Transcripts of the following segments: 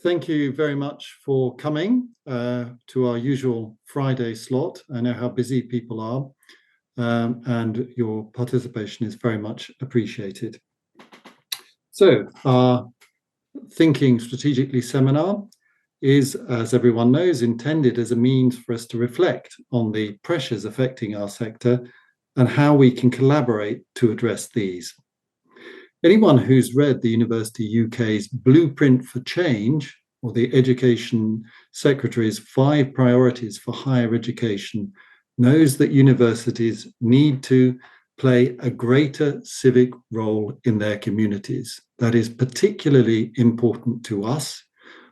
thank you very much for coming to our usual Friday slot. I know how busy people are, and your participation is very much appreciated. So, our Thinking Strategically seminar is, as everyone knows, intended as a means for us to reflect on the pressures affecting our sector and how we can collaborate to address these. Anyone who's read the University UK's Blueprint for Change, or the Education Secretary's 5 priorities for higher education, knows that universities need to play a greater civic role in their communities. That is particularly important to us,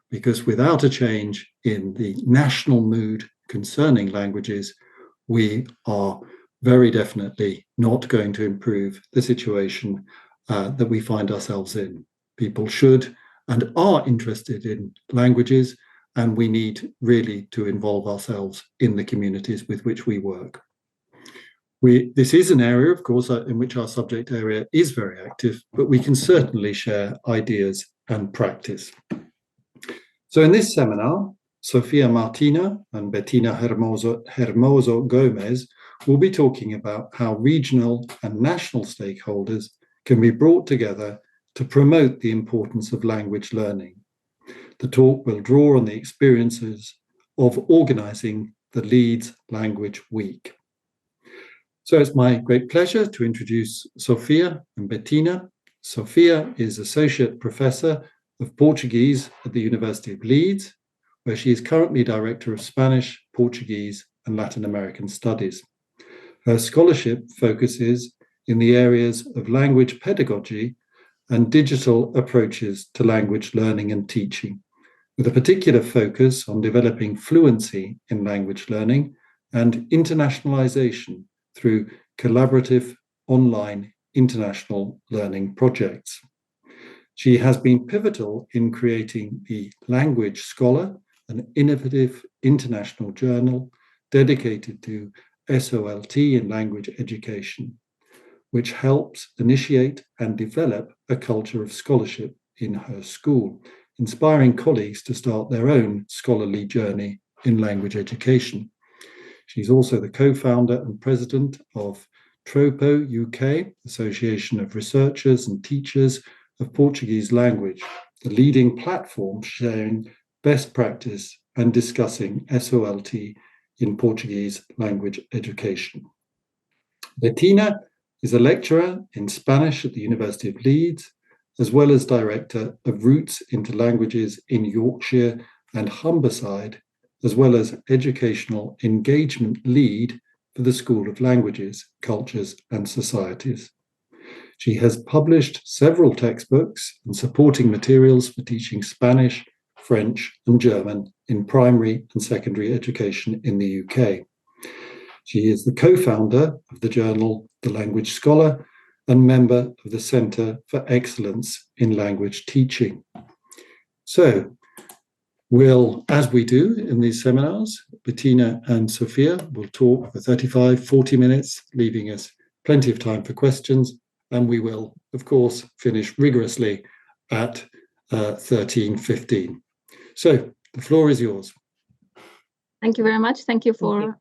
because without a change in the national mood concerning languages, we are very definitely not going to improve the situation that we find ourselves in. People should and are interested in languages, and we need really to involve ourselves in the communities with which we work. This is an area, of course, in which our subject area is very active, but we can certainly share ideas and practice. So in this seminar, Sofia Martinho and Bettina Hermoso-Gómez will be talking about how regional and national stakeholders can be brought together to promote the importance of language learning. The talk will draw on the experiences of organising the Leeds Language Week. So it's my great pleasure to introduce Sofia and Bettina. Sofia is Associate Professor of Portuguese at the University of Leeds, where she is currently Director of Spanish, Portuguese and Latin American Studies. Her scholarship focuses in the areas of language pedagogy and digital approaches to language learning and teaching, with a particular focus on developing fluency in language learning and internationalization through collaborative online international learning projects. She has been pivotal in creating the Language Scholar, an innovative international journal dedicated to SOLT in language education, which helps initiate and develop a culture of scholarship in her school, inspiring colleagues to start their own scholarly journey in language education. She's also the co-founder and president of TROPO UK, Association of Researchers and Teachers of Portuguese Language, the leading platform sharing best practice and discussing SOLT in Portuguese language education. Bettina is a lecturer in Spanish at the University of Leeds, as well as director of Routes into Languages in Yorkshire and Humberside, as well as educational engagement lead for the School of Languages, Cultures and Societies. She has published several textbooks and supporting materials for teaching Spanish, French and German in primary and secondary education in the UK. She is the co-founder of the journal The Language Scholar and member of the Centre for Excellence in Language Teaching. So, as we do in these seminars, Bettina and Sofia will talk for 35-40 minutes, leaving us plenty of time for questions, and we will, of course, finish rigorously at 13:15. So, the floor is yours. Thank you very much. Thank you for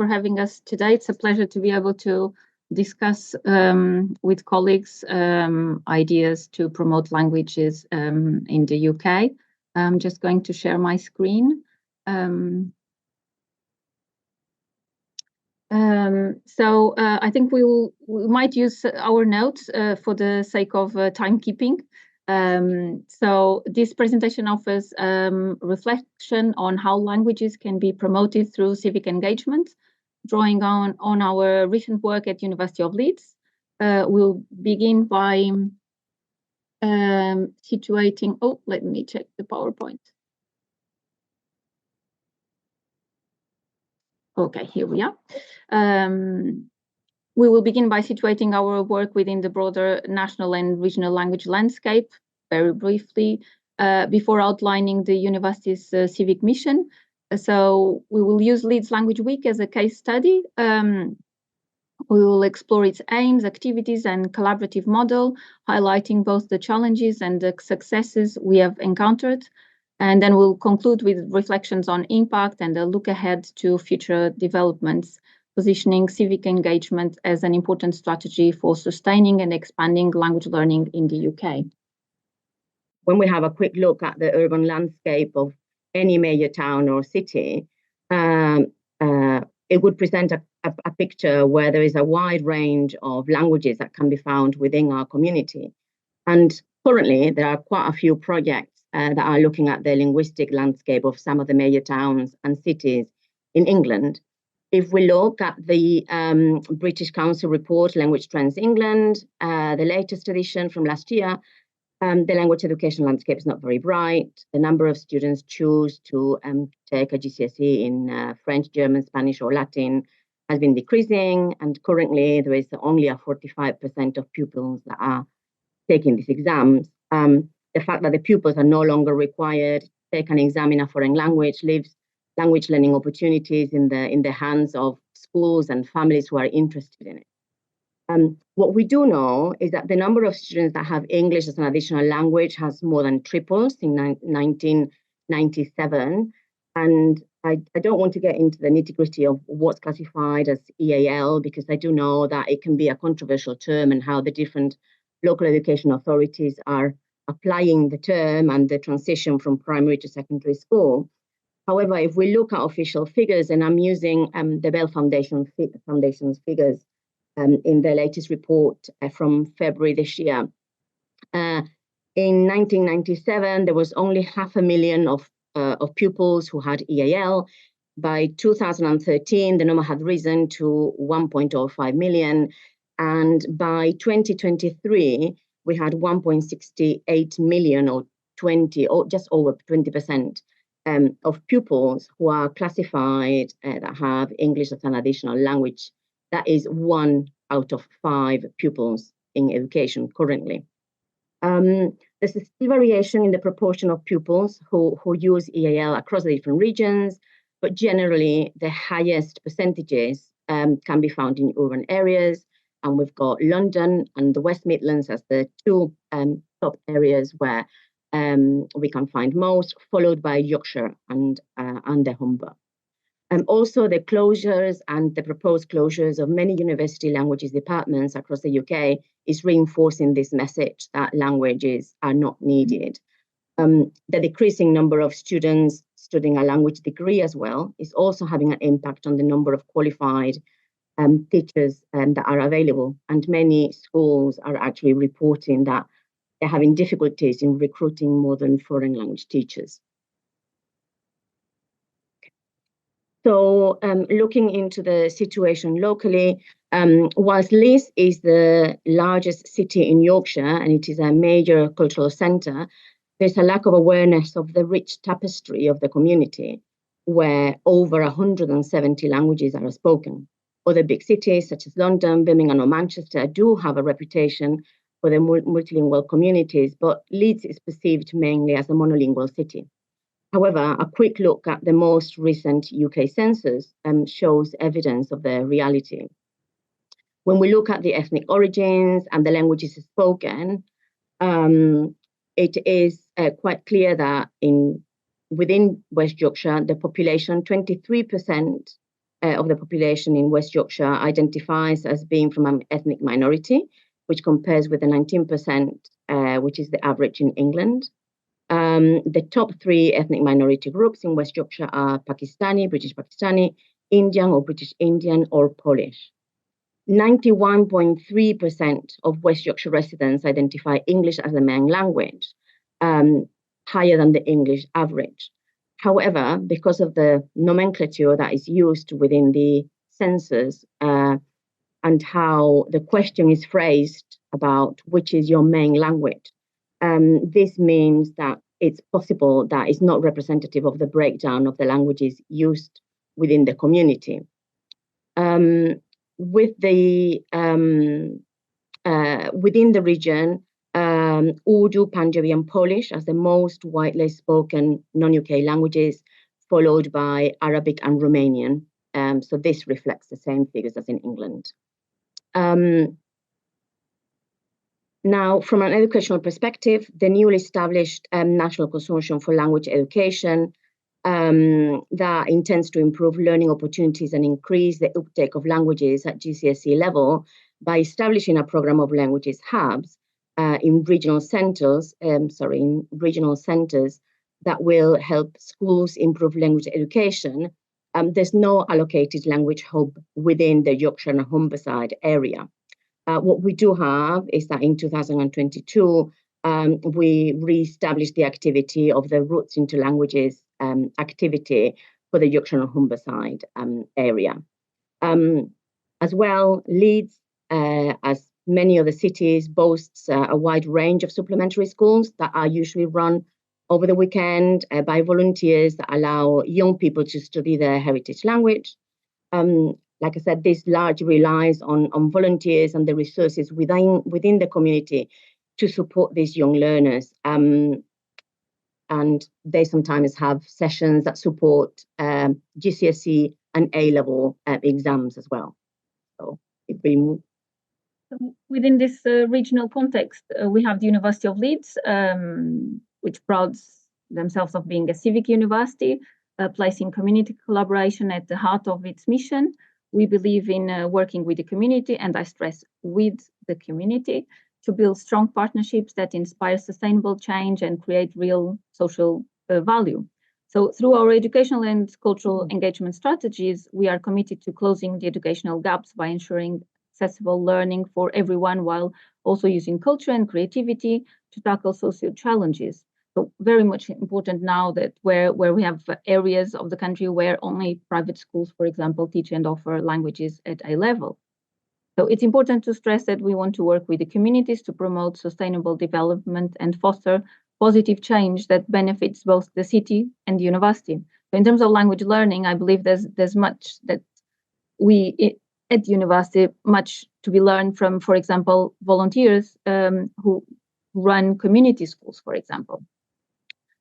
having us today. It's a pleasure to be able to discuss with colleagues ideas to promote languages in the UK. I'm just going to share my screen. I think we might use our notes for the sake of timekeeping. So this presentation offers reflection on how languages can be promoted through civic engagement, drawing on our recent work at University of Leeds. We'll begin by situating, let me check the PowerPoint. Okay, here we are. We will begin by situating our work within the broader national and regional language landscape, very briefly, before outlining the university's civic mission. So we will use Leeds Language Week as a case study. We will explore its aims, activities, and collaborative model, highlighting both the challenges and the successes we have encountered. And then we'll conclude with reflections on impact and a look ahead to future developments, positioning civic engagement as an important strategy for sustaining and expanding language learning in the UK. When we have a quick look at the urban landscape of any major town or city, it would present a picture where there is a wide range of languages that can be found within our community. And currently, there are quite a few projects that are looking at the linguistic landscape of some of the major towns and cities in England. If we look at the British Council report, Language Trends England, the latest edition from last year, the language education landscape is not very bright. The number of students choose to take a GCSE in French, German, Spanish, or Latin has been decreasing. And currently, there is only a 45% of pupils that are taking these exams. The fact that the pupils are no longer required to take an exam in a foreign language leaves language learning opportunities in the hands of schools and families who are interested in it. What we do know is that the number of students that have English as an additional language has more than tripled in 1997. And I don't want to get into the nitty-gritty of what's classified as EAL, because I do know that it can be a controversial term and how the different local education authorities are applying the term and the transition from primary to secondary school. However, if we look at official figures, and I'm using the Bell Foundation's figures in the latest report from February this year. In 1997, there was only 500,000 of pupils who had EAL. By 2013, the number had risen to 1.05 million. And by 2023, we had 1.68 million, or just over 20% of pupils who are classified that have English as an additional language. That is 1 out of 5 pupils in education currently. There's a still variation in the proportion of pupils who use EAL across the different regions, but generally the highest percentages can be found in urban areas. And we've got London and the West Midlands as the two top areas where we can find most, followed by Yorkshire and the Humber. Also, the closures and the proposed closures of many university languages departments across the UK is reinforcing this message that languages are not needed. The decreasing number of students studying a language degree as well is also having an impact on the number of qualified teachers that are available. And many schools are actually reporting that they're having difficulties in recruiting modern foreign language teachers. So looking into the situation locally, whilst Leeds is the largest city in Yorkshire and it is a major cultural centre, there's a lack of awareness of the rich tapestry of the community, where over 170 languages are spoken. Other big cities such as London, Birmingham, or Manchester do have a reputation for their multilingual communities, but Leeds is perceived mainly as a monolingual city. However, a quick look at the most recent UK census shows evidence of the reality. When we look at the ethnic origins and the languages spoken, it is quite clear that within West Yorkshire, the population, 23% of the population in West Yorkshire identifies as being from an ethnic minority, which compares with the 19%, which is the average in England. The top 3 ethnic minority groups in West Yorkshire are Pakistani, British Pakistani, Indian or British Indian, or Polish. 91.3% of West Yorkshire residents identify English as the main language, higher than the English average. However, because of the nomenclature that is used within the census and how the question is phrased about which is your main language, this means that it's possible that it's not representative of the breakdown of the languages used within the community. Within the region, Urdu, Punjabi, and Polish as the most widely spoken non-UK languages, followed by Arabic and Romanian. So this reflects the same figures as in England. Now, from an educational perspective, the newly established National Consortium for Language Education that intends to improve learning opportunities and increase the uptake of languages at GCSE level by establishing a program of languages hubs in regional centers that will help schools improve language education. There's no allocated language hub within the Yorkshire and Humberside area. What we do have is that in 2022, we re-established the activity of the Roots into Languages activity for the Yorkshire and Humberside area. As well, Leeds, as many other cities, boasts a wide range of supplementary schools that are usually run over the weekend by volunteers that allow young people to study their heritage language. Like I said, this largely relies on volunteers and the resources within the community to support these young learners. And they sometimes have sessions that support GCSE and A-level exams as well. So within this regional context, we have the University of Leeds, which prouds themselves of being a civic university, placing community collaboration at the heart of its mission. We believe in working with the community, and I stress with the community, to build strong partnerships that inspire sustainable change and create real social value. So through our educational and cultural engagement strategies, we are committed to closing the educational gaps by ensuring accessible learning for everyone, while also using culture and creativity to tackle social challenges. So very much important now that where we have areas of the country where only private schools, for example, teach and offer languages at A level. So it's important to stress that we want to work with the communities to promote sustainable development and foster positive change that benefits both the city and the university. So in terms of language learning, I believe there's much that we at the university, much to be learned from, for example, volunteers who run community schools, for example.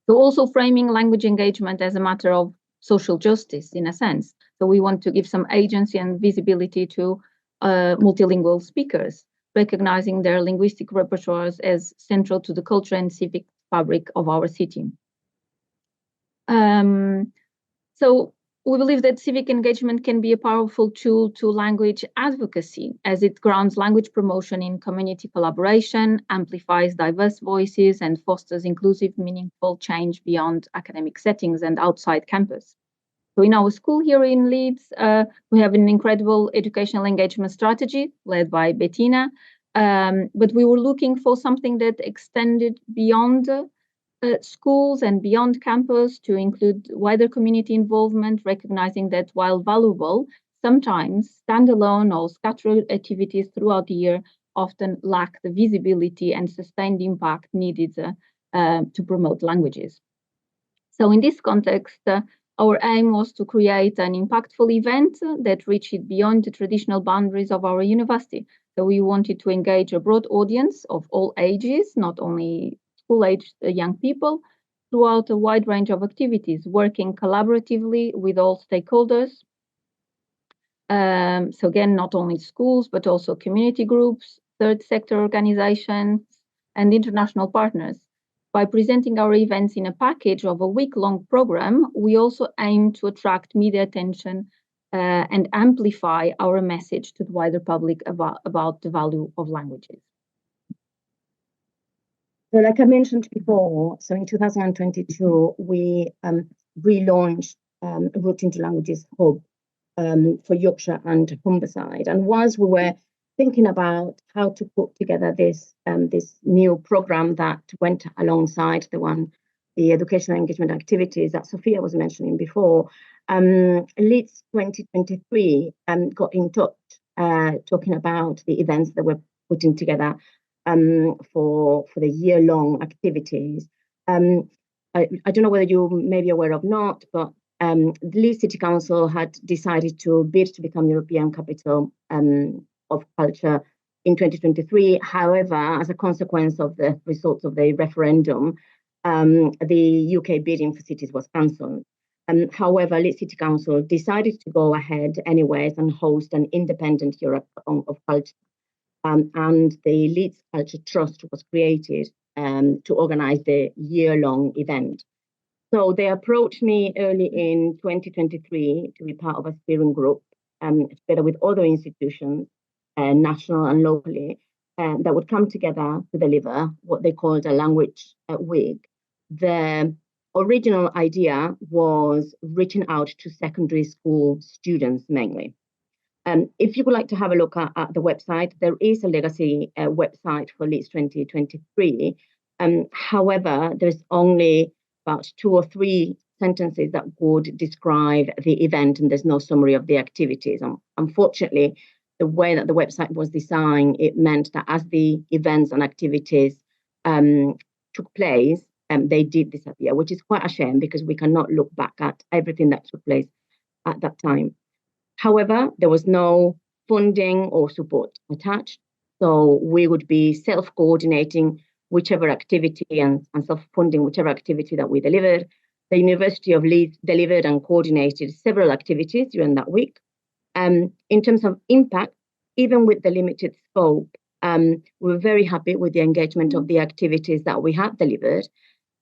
So also framing language engagement as a matter of social justice, in a sense. So we want to give some agency and visibility to multilingual speakers, recognizing their linguistic repertoires as central to the culture and civic fabric of our city. So we believe that civic engagement can be a powerful tool to language advocacy, as it grounds language promotion in community collaboration, amplifies diverse voices, and fosters inclusive, meaningful change beyond academic settings and outside campus. So in our school here in Leeds, we have an incredible educational engagement strategy led by Bettina, but we were looking for something that extended beyond schools and beyond campus to include wider community involvement, recognizing that while valuable, sometimes standalone or scattered activities throughout the year often lack the visibility and sustained impact needed to promote languages. So in this context, our aim was to create an impactful event that reached beyond the traditional boundaries of our university. So we wanted to engage a broad audience of all ages, not only school-aged young people, throughout a wide range of activities, working collaboratively with all stakeholders. So again, not only schools, but also community groups, third sector organizations, and international partners. By presenting our events in a package of a week-long program, we also aim to attract media attention and amplify our message to the wider public about the value of languages. So like I mentioned before, so in 2022, we relaunched Roots into Languages Hub for Yorkshire and Humberside. And whilst we were thinking about how to put together this new program that went alongside the educational engagement activities that Sofia was mentioning before, Leeds 2023 got in touch talking about the events that we're putting together for the year-long activities. I don't know whether you may be aware of not, but the Leeds City Council had decided to bid to become European Capital of Culture in 2023. However, as a consequence of the results of the referendum, the UK bidding for cities was cancelled. However, Leeds City Council decided to go ahead anyways and host an independent Europe of Culture. and the Leeds Culture Trust was created to organise the year-long event. So they approached me early in 2023 to be part of a steering group, together with other institutions, national and locally, that would come together to deliver what they called a language week. The original idea was reaching out to secondary school students mainly. If you would like to have a look at the website, there is a legacy website for Leeds 2023. However, there's only about 2 or 3 sentences that would describe the event, and there's no summary of the activities. Unfortunately, the way that the website was designed, it meant that as the events and activities took place, they did disappear, which is quite a shame because we cannot look back at everything that took place at that time. However, there was no funding or support attached, so we would be self-coordinating whichever activity and self-funding whichever activity that we delivered. The University of Leeds delivered and coordinated several activities during that week. In terms of impact, even with the limited scope, we were very happy with the engagement of the activities that we had delivered.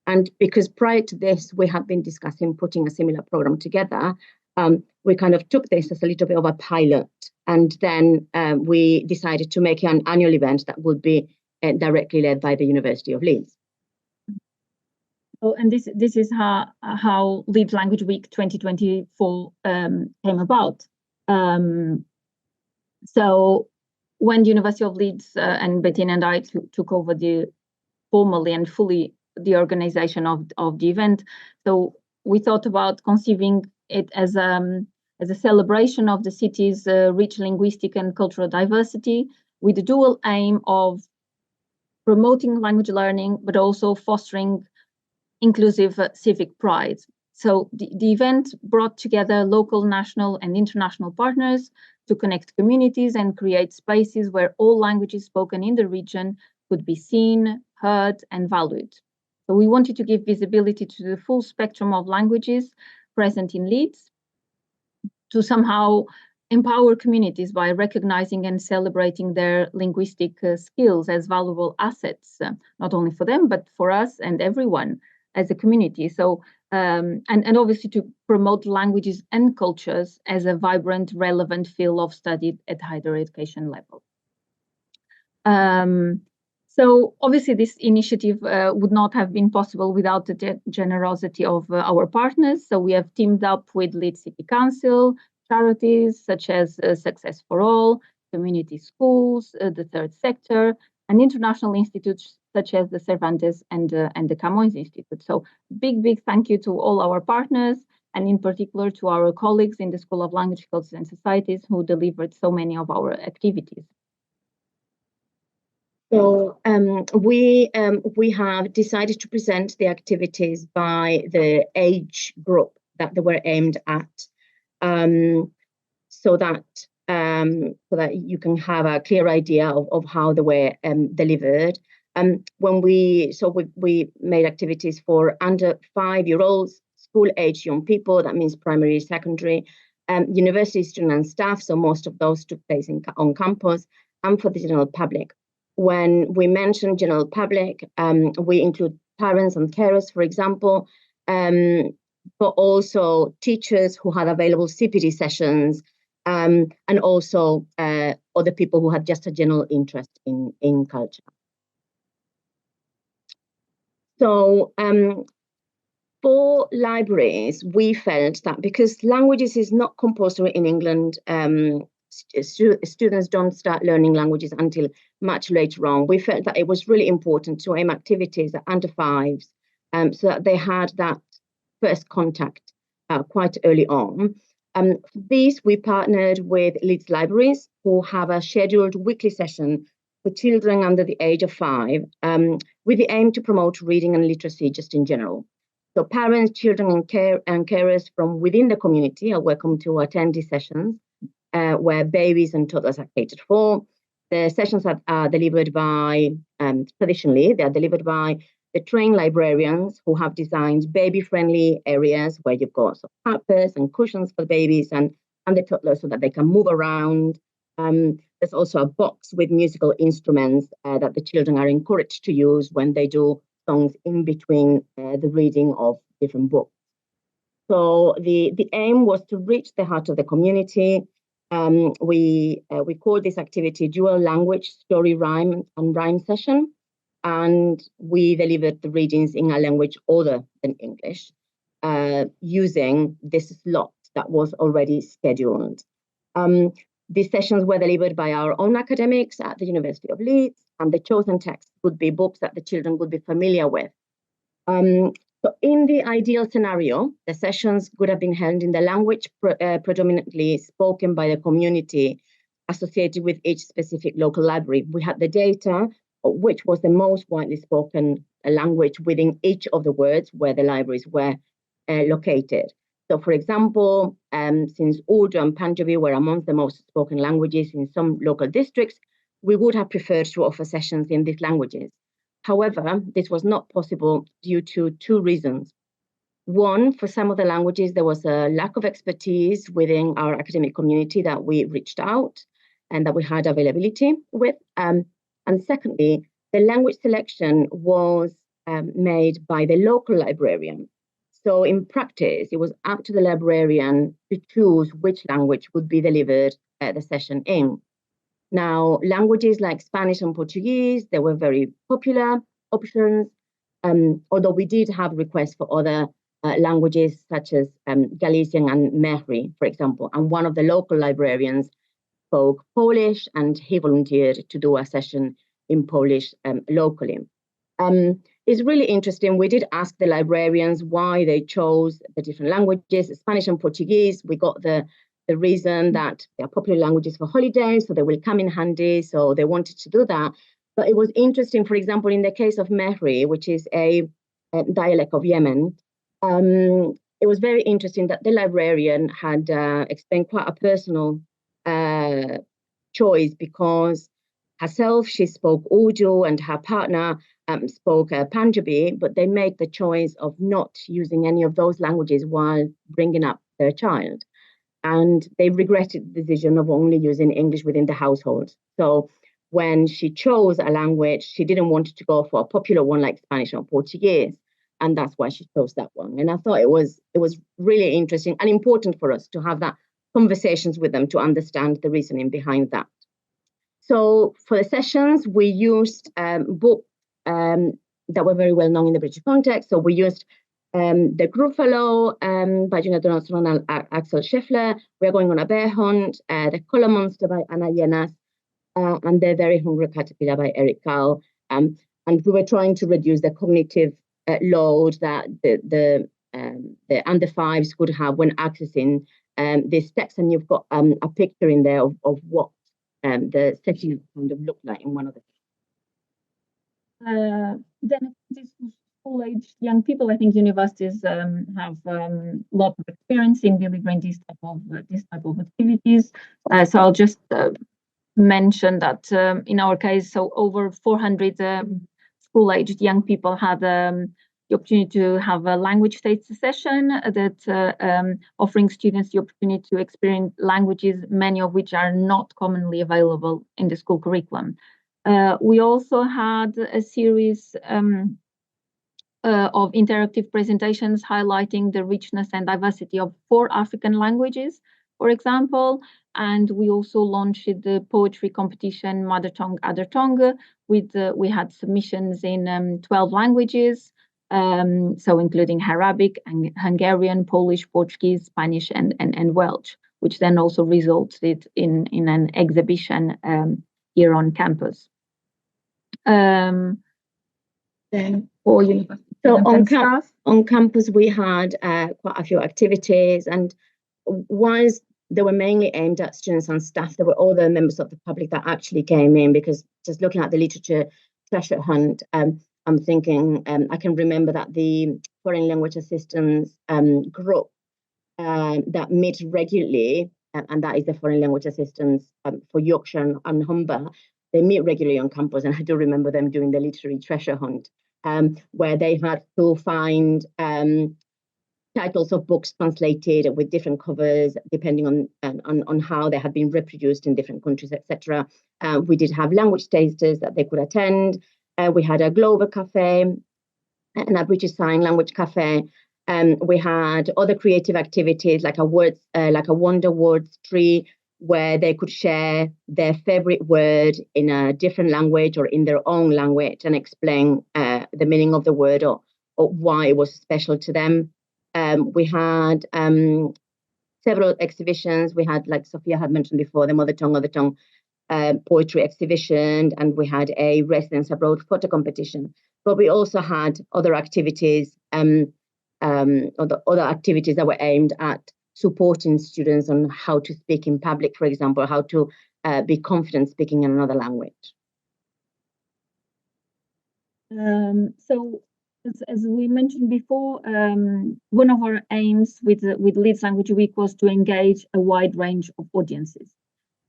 And because prior to this, we had been discussing putting a similar program together, we kind of took this as a little bit of a pilot. And then we decided to make an annual event that would be directly led by the University of Leeds. Oh, and this is how Leeds Language Week 2024 came about. So when the University of Leeds and Bettina and I took over formally and fully the organization of the event, so we thought about conceiving it as a celebration of the city's rich linguistic and cultural diversity, with the dual aim of promoting language learning, but also fostering inclusive civic pride. So the event brought together local, national, and international partners to connect communities and create spaces where all languages spoken in the region could be seen, heard, and valued. So we wanted to give visibility to the full spectrum of languages present in Leeds, to somehow empower communities by recognizing and celebrating their linguistic skills as valuable assets, not only for them, but for us and everyone as a community. So, and obviously to promote languages and cultures as a vibrant, relevant field of study at higher education level. So obviously this initiative would not have been possible without the generosity of our partners. So we have teamed up with Leeds City Council, charities such as Success for All, community schools, the third sector, and international institutes such as the Cervantes and the Camões Institute. So big thank you to all our partners, and in particular to our colleagues in the School of Language, Cultures and Societies who delivered so many of our activities. So we have decided to present the activities by the age group that they were aimed at, so that you can have a clear idea of how they were delivered. When we made activities for under 5-year-olds, school-age young people, that means primary, secondary, university students and staff. So most of those took place on campus, and for the general public. When we mention general public, we include parents and carers, for example, but also teachers who had available CPD sessions, and also other people who had just a general interest in culture. So for libraries, we felt that because languages is not compulsory in England, students don't start learning languages until much later on. We felt that it was really important to aim activities at under 5s, so that they had that first contact quite early on. For these, we partnered with Leeds Libraries, who have a scheduled weekly session for children under the age of 5, with the aim to promote reading and literacy just in general. So parents, children and carers from within the community are welcome to attend these sessions, where babies and toddlers are catered for. The sessions are delivered by, traditionally, they are delivered by the trained librarians who have designed baby-friendly areas where you've got carpets and cushions for babies and the toddlers so that they can move around. There's also a box with musical instruments that the children are encouraged to use when they do songs in between the reading of different books. So the aim was to reach the heart of the community. We call this activity dual language story rhyme and rhyme session, and we delivered the readings in a language other than English, using this slot that was already scheduled. These sessions were delivered by our own academics at the University of Leeds, and the chosen texts would be books that the children would be familiar with. So in the ideal scenario, the sessions would have been held in the language predominantly spoken by the community associated with each specific local library. We had the data of which was the most widely spoken language within each of the words where the libraries were located. So, for example, since Urdu and Punjabi were amongst the most spoken languages in some local districts, we would have preferred to offer sessions in these languages. However, this was not possible due to two reasons. One, for some of the languages, there was a lack of expertise within our academic community that we reached out and that we had availability with. And secondly, the language selection was made by the local librarian. So in practice, it was up to the librarian to choose which language would be delivered at the session in. Now, languages like Spanish and Portuguese, they were very popular options, although we did have requests for other languages such as Galician and Mehri, for example. And one of the local librarians spoke Polish, and he volunteered to do a session in Polish locally. It's really interesting. We did ask the librarians why they chose the different languages. Spanish and Portuguese, we got the reason that they are popular languages for holidays, so they will come in handy, so they wanted to do that. But it was interesting, for example, in the case of Mehri, which is a dialect of Yemen, it was very interesting that the librarian had explained quite a personal choice, because herself, she spoke Urdu and her partner spoke Punjabi, but they made the choice of not using any of those languages while bringing up their child. And they regretted the decision of only using English within the household. So when she chose a language, she didn't want to go for a popular one like Spanish or Portuguese. And that's why she chose that one. And I thought it was really interesting and important for us to have that conversations with them to understand the reasoning behind that. So for the sessions, we used books that were very well known in the British context. So we used the Gruffalo by Gina Donaldson and Axel Scheffler. We're going on a bear hunt, The Color Monster by Anna Yenas, and The Very Hungry Caterpillar by Eric Carle. And we were trying to reduce the cognitive load that the under fives would have when accessing this text. And you've got a picture in there of what the section kind of looked like in one of the. Then this school-aged young people, I think universities have a lot of experience in delivering this type of activities. So I'll just mention that in our case, so over 400 school-aged young people had the opportunity to have a language taste session that offering students the opportunity to experience languages, many of which are not commonly available in the school curriculum. We also had a series of interactive presentations highlighting the richness and diversity of 4 African languages, for example. And we also launched the poetry competition, Mother Tongue, Other Tongue, we had submissions in 12 languages, so including Arabic, and Hungarian, Polish, Portuguese, Spanish, and Welsh, which then also resulted in an exhibition here on campus. Then for university. So on campus, we had quite a few activities, and whilst they were mainly aimed at students and staff, there were other members of the public that actually came in, because just looking at the literature treasure hunt, I'm thinking, I can remember that the foreign language assistance group that meet regularly, and that is the foreign language assistance for Yorkshire and Humber, they meet regularly on campus, and I do remember them doing the literary treasure hunt, where they had to find titles of books translated with different covers depending on how they had been reproduced in different countries, etc. We did have language tasters that they could attend. We had a Global Cafe and a British Sign Language Cafe. We had other creative activities like a Wonder Words tree, where they could share their favorite word in a different language or in their own language and explain the meaning of the word or why it was special to them. We had several exhibitions. We had, like Sofia had mentioned before, the Mother Tongue poetry exhibition, and we had a residence abroad photo competition. But we also had other activities, other activities that were aimed at supporting students on how to speak in public, for example, how to be confident speaking in another language. So, as we mentioned before, one of our aims with Leeds Language Week was to engage a wide range of audiences.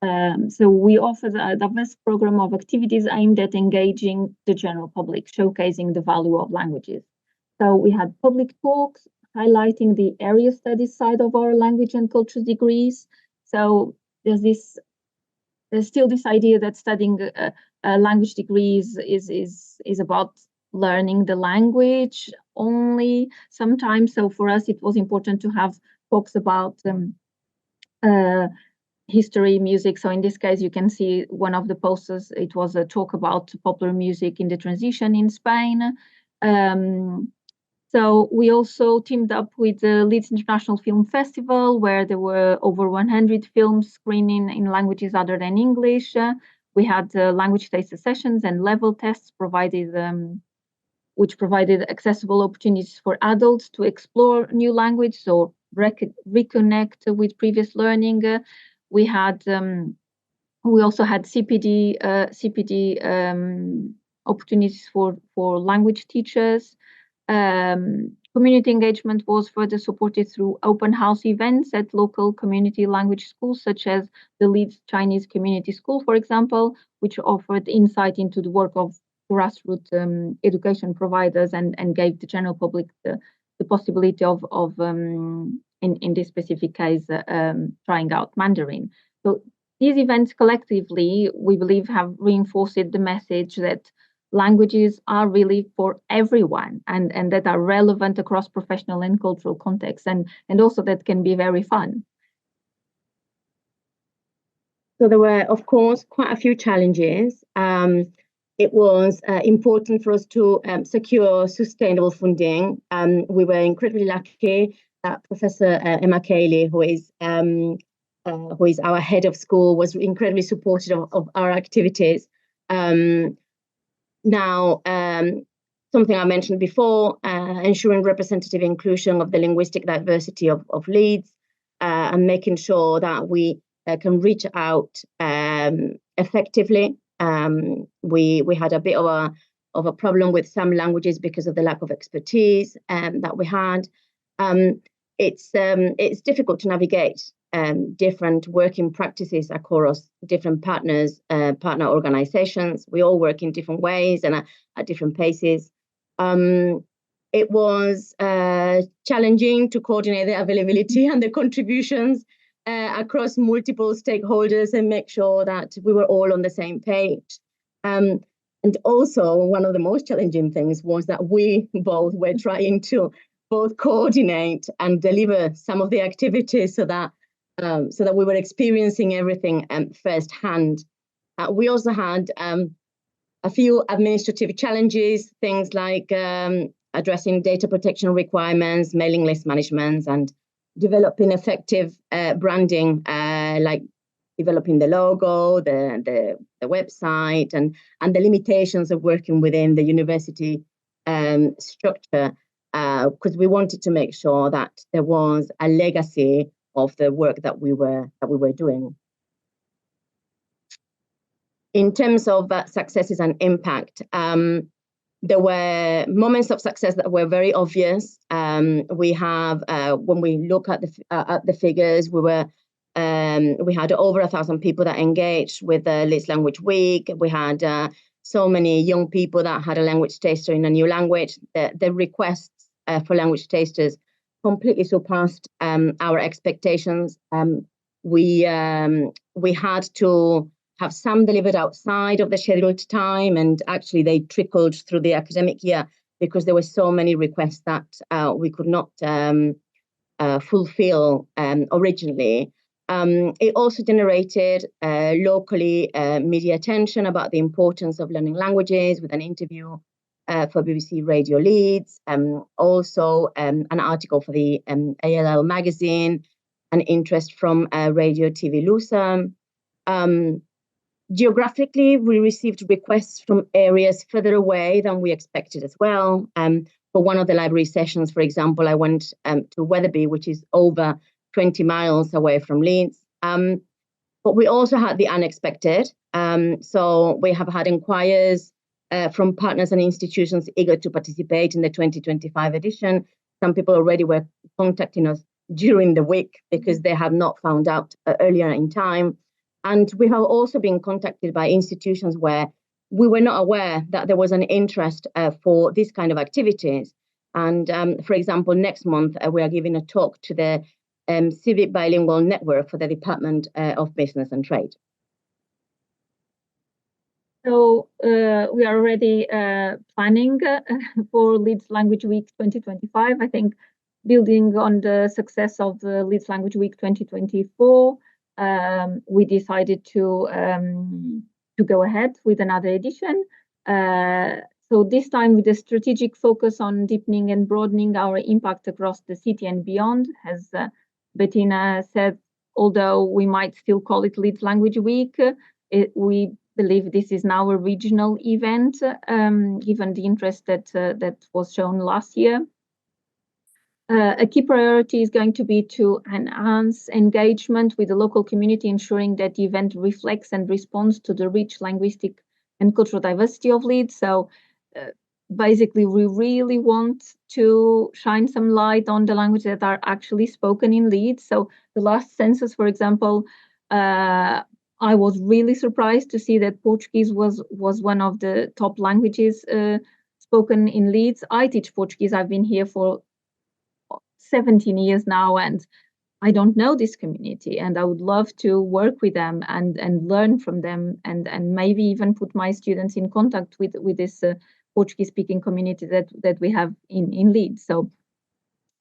So we offered a diverse program of activities aimed at engaging the general public, showcasing the value of languages. So we had public talks highlighting the area studies side of our language and culture degrees. So there's still this idea that studying language degrees is about learning the language only sometimes. So for us, it was important to have talks about history, music. So in this case, you can see one of the posters. It was a talk about popular music in the transition in Spain. So we also teamed up with the Leeds International Film Festival, where there were over 100 films screening in languages other than English. We had language taster sessions and level tests provided, which provided accessible opportunities for adults to explore new languages or reconnect with previous learning. We also had CPD opportunities for language teachers. Community engagement was further supported through open house events at local community language schools, such as the Leeds Chinese Community School, for example, which offered insight into the work of grassroots education providers and gave the general public the possibility of in this specific case, trying out Mandarin. So these events collectively, we believe, have reinforced the message that languages are really for everyone and that are relevant across professional and cultural contexts, and also that can be very fun. So there were, of course, quite a few challenges. It was important for us to secure sustainable funding. We were incredibly lucky that Professor Emma Cayley, who is our head of school, was incredibly supportive of our activities. Now, something I mentioned before, ensuring representative inclusion of the linguistic diversity of Leeds, and making sure that we can reach out effectively. We had a bit of a problem with some languages because of the lack of expertise that we had. It's difficult to navigate different working practices across different partner organizations. We all work in different ways and at different paces. It was challenging to coordinate the availability and the contributions across multiple stakeholders and make sure that we were all on the same page. And also, one of the most challenging things was that we both were trying to both coordinate and deliver some of the activities so that we were experiencing everything firsthand. We also had a few administrative challenges, things like addressing data protection requirements, mailing list management, and developing effective branding, like developing the logo, the website, and the limitations of working within the university structure, because we wanted to make sure that there was a legacy of the work that we were doing. In terms of successes and impact, there were moments of success that were very obvious. We have, when we look at the figures, we had over 1,000 people that engaged with the Leeds Language Week. We had so many young people that had a language taster in a new language. The requests for language tasters completely surpassed our expectations. We had to have some delivered outside of the scheduled time, and actually they trickled through the academic year because there were so many requests that we could not fulfill originally. It also generated locally media attention about the importance of learning languages with an interview for BBC Radio Leeds, also an article for the ALL magazine, an interest from Radio TV Lusa. Geographically, we received requests from areas further away than we expected as well. For one of the library sessions, for example, I went to Wetherby, which is over 20 miles away from Leeds. But we also had the unexpected. So we have had inquiries from partners and institutions eager to participate in the 2025 edition. Some people already were contacting us during the week because they had not found out earlier in time. And we have also been contacted by institutions where we were not aware that there was an interest for this kind of activities. And for example, next month, we are giving a talk to the Civic Bilingual Network for the Department of Business and Trade. So we are already planning for Leeds Language Week 2025. I think building on the success of the Leeds Language Week 2024, we decided to go ahead with another edition. So this time with a strategic focus on deepening and broadening our impact across the city and beyond. As Bettina said, although we might still call it Leeds Language Week, we believe this is now a regional event, given the interest that was shown last year. A key priority is going to be to enhance engagement with the local community, ensuring that the event reflects and responds to the rich linguistic and cultural diversity of Leeds. So basically, we really want to shine some light on the languages that are actually spoken in Leeds. So the last census, for example, I was really surprised to see that Portuguese was one of the top languages spoken in Leeds. I teach Portuguese. I've been here for 17 years now, and I don't know this community, and I would love to work with them and learn from them, and maybe even put my students in contact with this Portuguese speaking community that we have in Leeds. So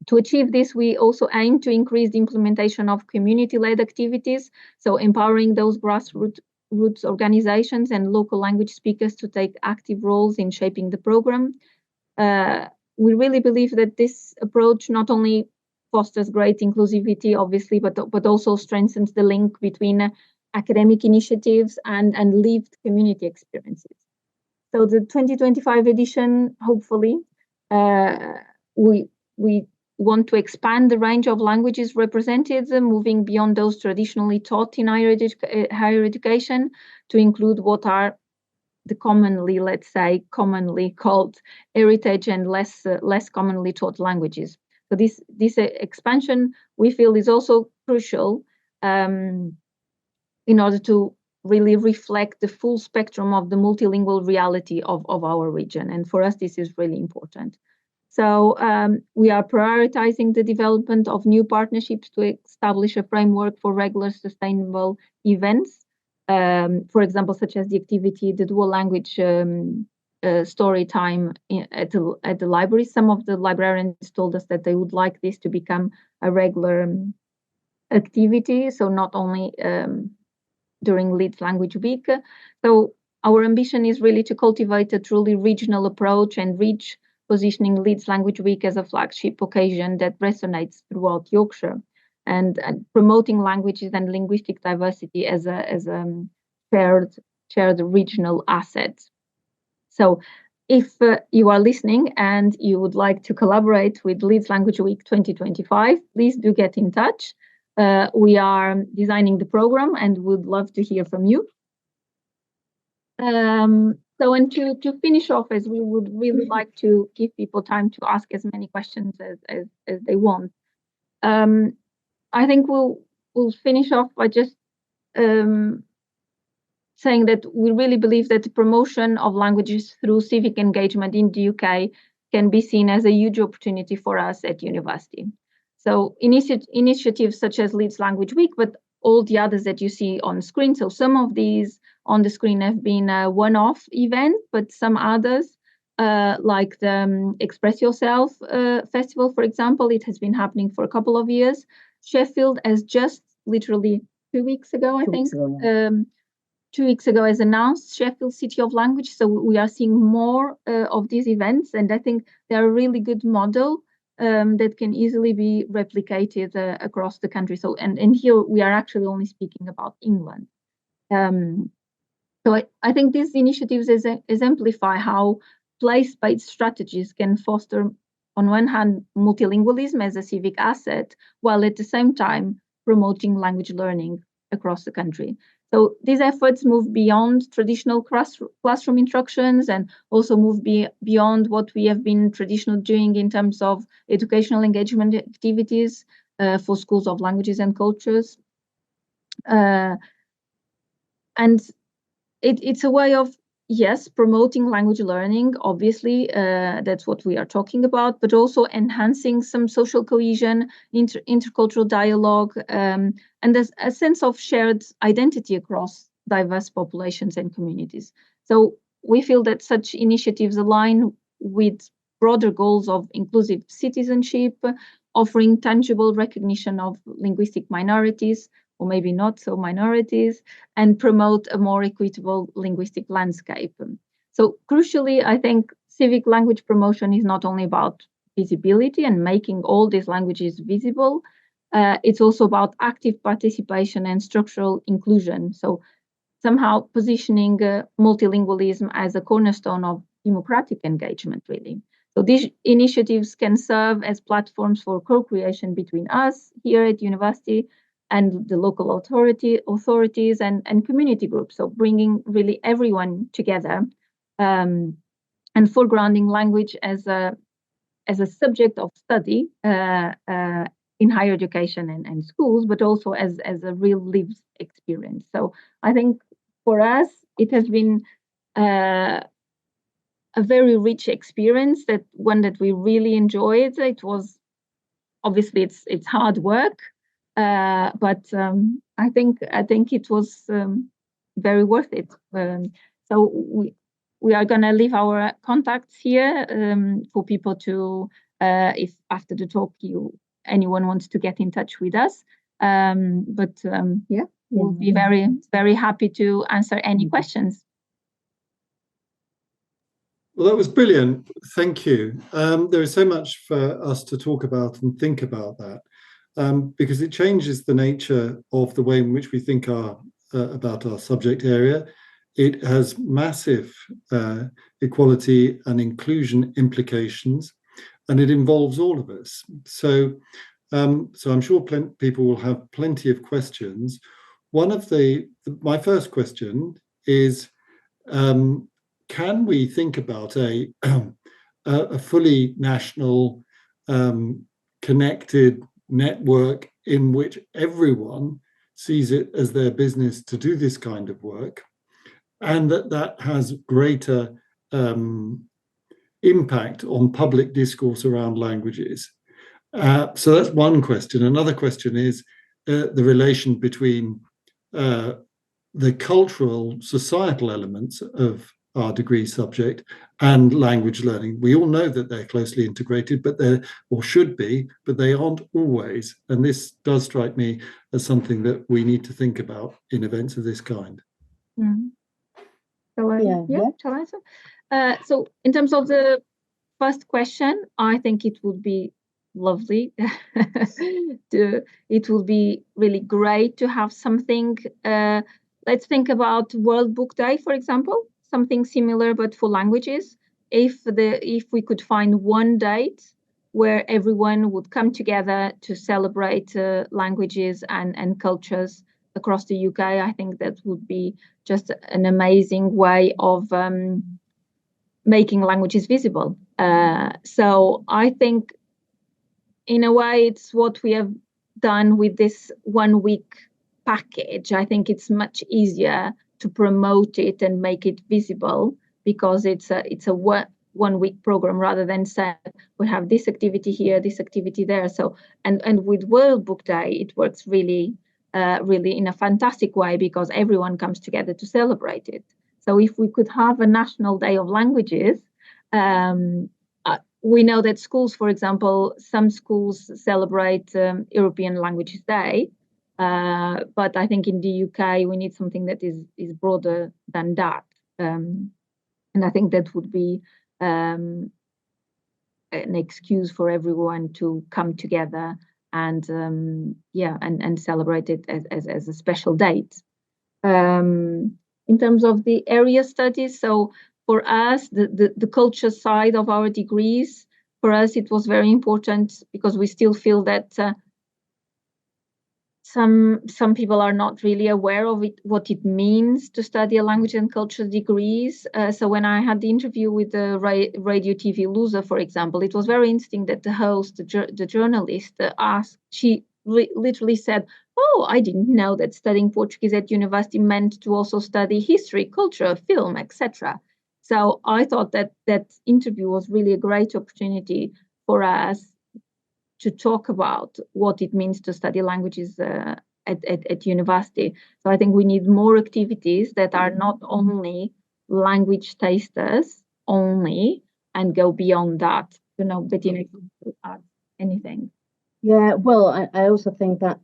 to achieve this, we also aim to increase the implementation of community-led activities, so empowering those grassroots organizations and local language speakers to take active roles in shaping the program. We really believe that this approach not only fosters great inclusivity, obviously, but also strengthens the link between academic initiatives and lived community experiences. So the 2025 edition, hopefully, we want to expand the range of languages represented, moving beyond those traditionally taught in higher education to include what are the commonly, let's say, commonly called heritage and less commonly taught languages. So this expansion, we feel, is also crucial in order to really reflect the full spectrum of the multilingual reality of our region. And for us, this is really important. So we are prioritizing the development of new partnerships to establish a framework for regular sustainable events. For example, such as the activity, the dual language story time at the library. Some of the librarians told us that they would like this to become a regular activity, so not only during Leeds Language Week. So our ambition is really to cultivate a truly regional approach and reach positioning Leeds Language Week as a flagship occasion that resonates throughout Yorkshire, and promoting languages and linguistic diversity as a shared regional asset. So if you are listening and you would like to collaborate with Leeds Language Week 2025, please do get in touch. We are designing the program and would love to hear from you. So, and to finish off, as we would really like to give people time to ask as many questions as they want. I think we'll finish off by just saying that we really believe that the promotion of languages through civic engagement in the UK can be seen as a huge opportunity for us at university. So initiatives such as Leeds Language Week, but all the others that you see on screen. So some of these on the screen have been a one-off event, but some others, like the Express Yourself Festival, for example, it has been happening for a couple of years. Sheffield has just literally 2 weeks ago, I think, 2 weeks ago has announced Sheffield City of Language. So we are seeing more of these events, and I think they're a really good model that can easily be replicated across the country. So, and here we are actually only speaking about England. So I think these initiatives exemplify how place-based strategies can foster, on one hand, multilingualism as a civic asset, while at the same time promoting language learning across the country. So these efforts move beyond traditional classroom instructions and also move beyond what we have been traditionally doing in terms of educational engagement activities for schools of languages and cultures. And it's a way of, yes, promoting language learning, obviously, that's what we are talking about, but also enhancing some social cohesion, intercultural dialogue, and there's a sense of shared identity across diverse populations and communities. So we feel that such initiatives align with broader goals of inclusive citizenship, offering tangible recognition of linguistic minorities, or maybe not so minorities, and promote a more equitable linguistic landscape. So crucially, I think civic language promotion is not only about visibility and making all these languages visible, it's also about active participation and structural inclusion. So somehow positioning multilingualism as a cornerstone of democratic engagement, really. So these initiatives can serve as platforms for co-creation between us here at university and the local authorities and community groups. So bringing really everyone together and foregrounding language as a subject of study in higher education and schools, but also as a real lived experience. So I think for us, it has been a very rich experience, that one that we really enjoyed. It was obviously it's hard work, but I think it was very worth it. So we are going to leave our contacts here for people to, if after the talk anyone wants to get in touch with us. We'll be very, very happy to answer any questions. Well, that was brilliant. Thank you. There is so much for us to talk about and think about that, because it changes the nature of the way in which we think about our subject area. It has massive equality and inclusion implications, and it involves all of us. So I'm sure people will have plenty of questions. One of my first question is, can we think about a fully national connected network in which everyone sees it as their business to do this kind of work, and that has greater impact on public discourse around languages? So that's one question. Another question is the relation between the cultural, societal elements of our degree subject and language learning. We all know that they're closely integrated, but should be, but they aren't always. And this does strike me as something that we need to think about in events of this kind. Mm-hmm. Shall I answer? So in terms of the first question, I think it would be lovely. It would be really great to have something. Let's think about World Book Day, for example, something similar but for languages. If we could find one date where everyone would come together to celebrate languages and cultures across the UK, I think that would be just an amazing way of making languages visible. So I think, in a way, it's what we have done with this 1 week package. I think it's much easier to promote it and make it visible, because it's a 1-week program rather than say we have this activity here, this activity there. So and with World Book Day, it works really in a fantastic way because everyone comes together to celebrate it. So if we could have a National Day of Languages, we know that schools, for example, some schools celebrate European Languages Day, but I think in the UK we need something that is broader than that. And I think that would be an excuse for everyone to come together and and celebrate it as a special date. In terms of the area studies, so for us, the culture side of our degrees, for us it was very important because we still feel that some people are not really aware of it, what it means to study a language and culture degrees. So when I had the interview with the Radio TV loser, for example, it was very interesting that the host, the journalist, she literally said, "Oh, I didn't know that studying Portuguese at university meant to also study history, culture, film, etc." So I thought that interview was really a great opportunity for us to talk about what it means to study languages at university. So I think we need more activities that are not only language tasters only and go beyond that. You know, Bettina, to add anything? Yeah, well, I also think that,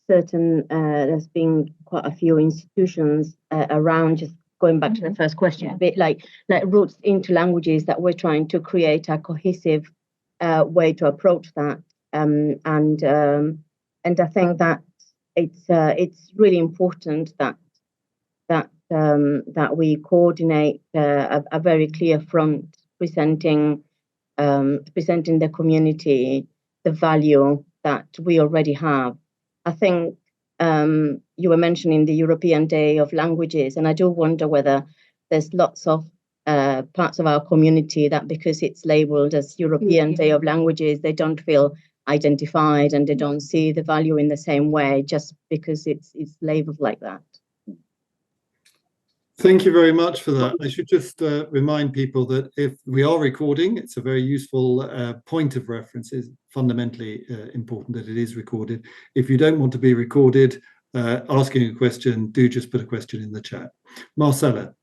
there's been quite a few institutions around, just going back to the first question, a bit like roots into languages, that we're trying to create a cohesive way to approach that. And I think that it's really important that we coordinate a very clear front presenting the community the value that we already have. I think you were mentioning the European Day of Languages, and I do wonder whether there's lots of parts of our community that, because it's labelled as European Day of Languages, they don't feel identified and they don't see the value in the same way just because it's labelled like that. Thank you very much for that. I should just remind people that if we are recording, it's a very useful point of reference. It's fundamentally important that it is recorded. If you don't want to be recorded asking a question, do just put a question in the chat. Marcella.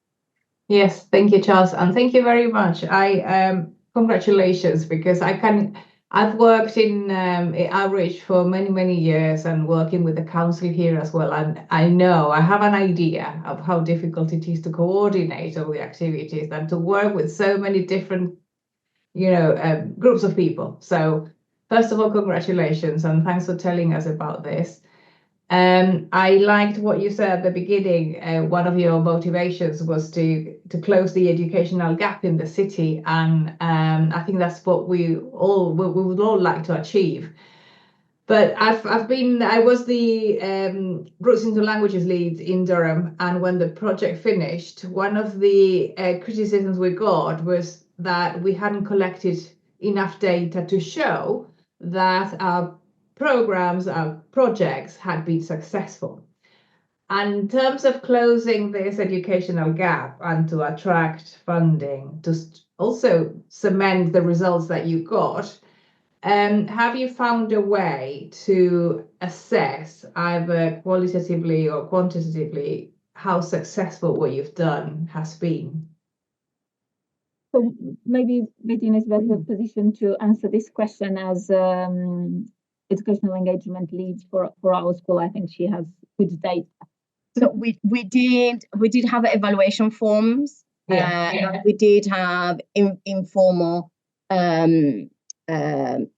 Yes, thank you, Charles, and thank you very much. Congratulations, because I've worked in outreach for many years and working with the council here as well, and I have an idea of how difficult it is to coordinate all the activities and to work with so many different groups of people. So first of all, congratulations and thanks for telling us about this. I liked what you said at the beginning. One of your motivations was to close the educational gap in the city, and I think that's what we would all like to achieve. But I was the Roots into Languages lead in Durham, and when the project finished, one of the criticisms we got was that we hadn't collected enough data to show that our programs, our projects had been successful. And in terms of closing this educational gap and to attract funding, to also cement the results that you got, have you found a way to assess either qualitatively or quantitatively how successful what you've done has been? So maybe Bettina is better positioned to answer this question as educational engagement lead for our school. I think she has good data. So we did have evaluation forms. We did have informal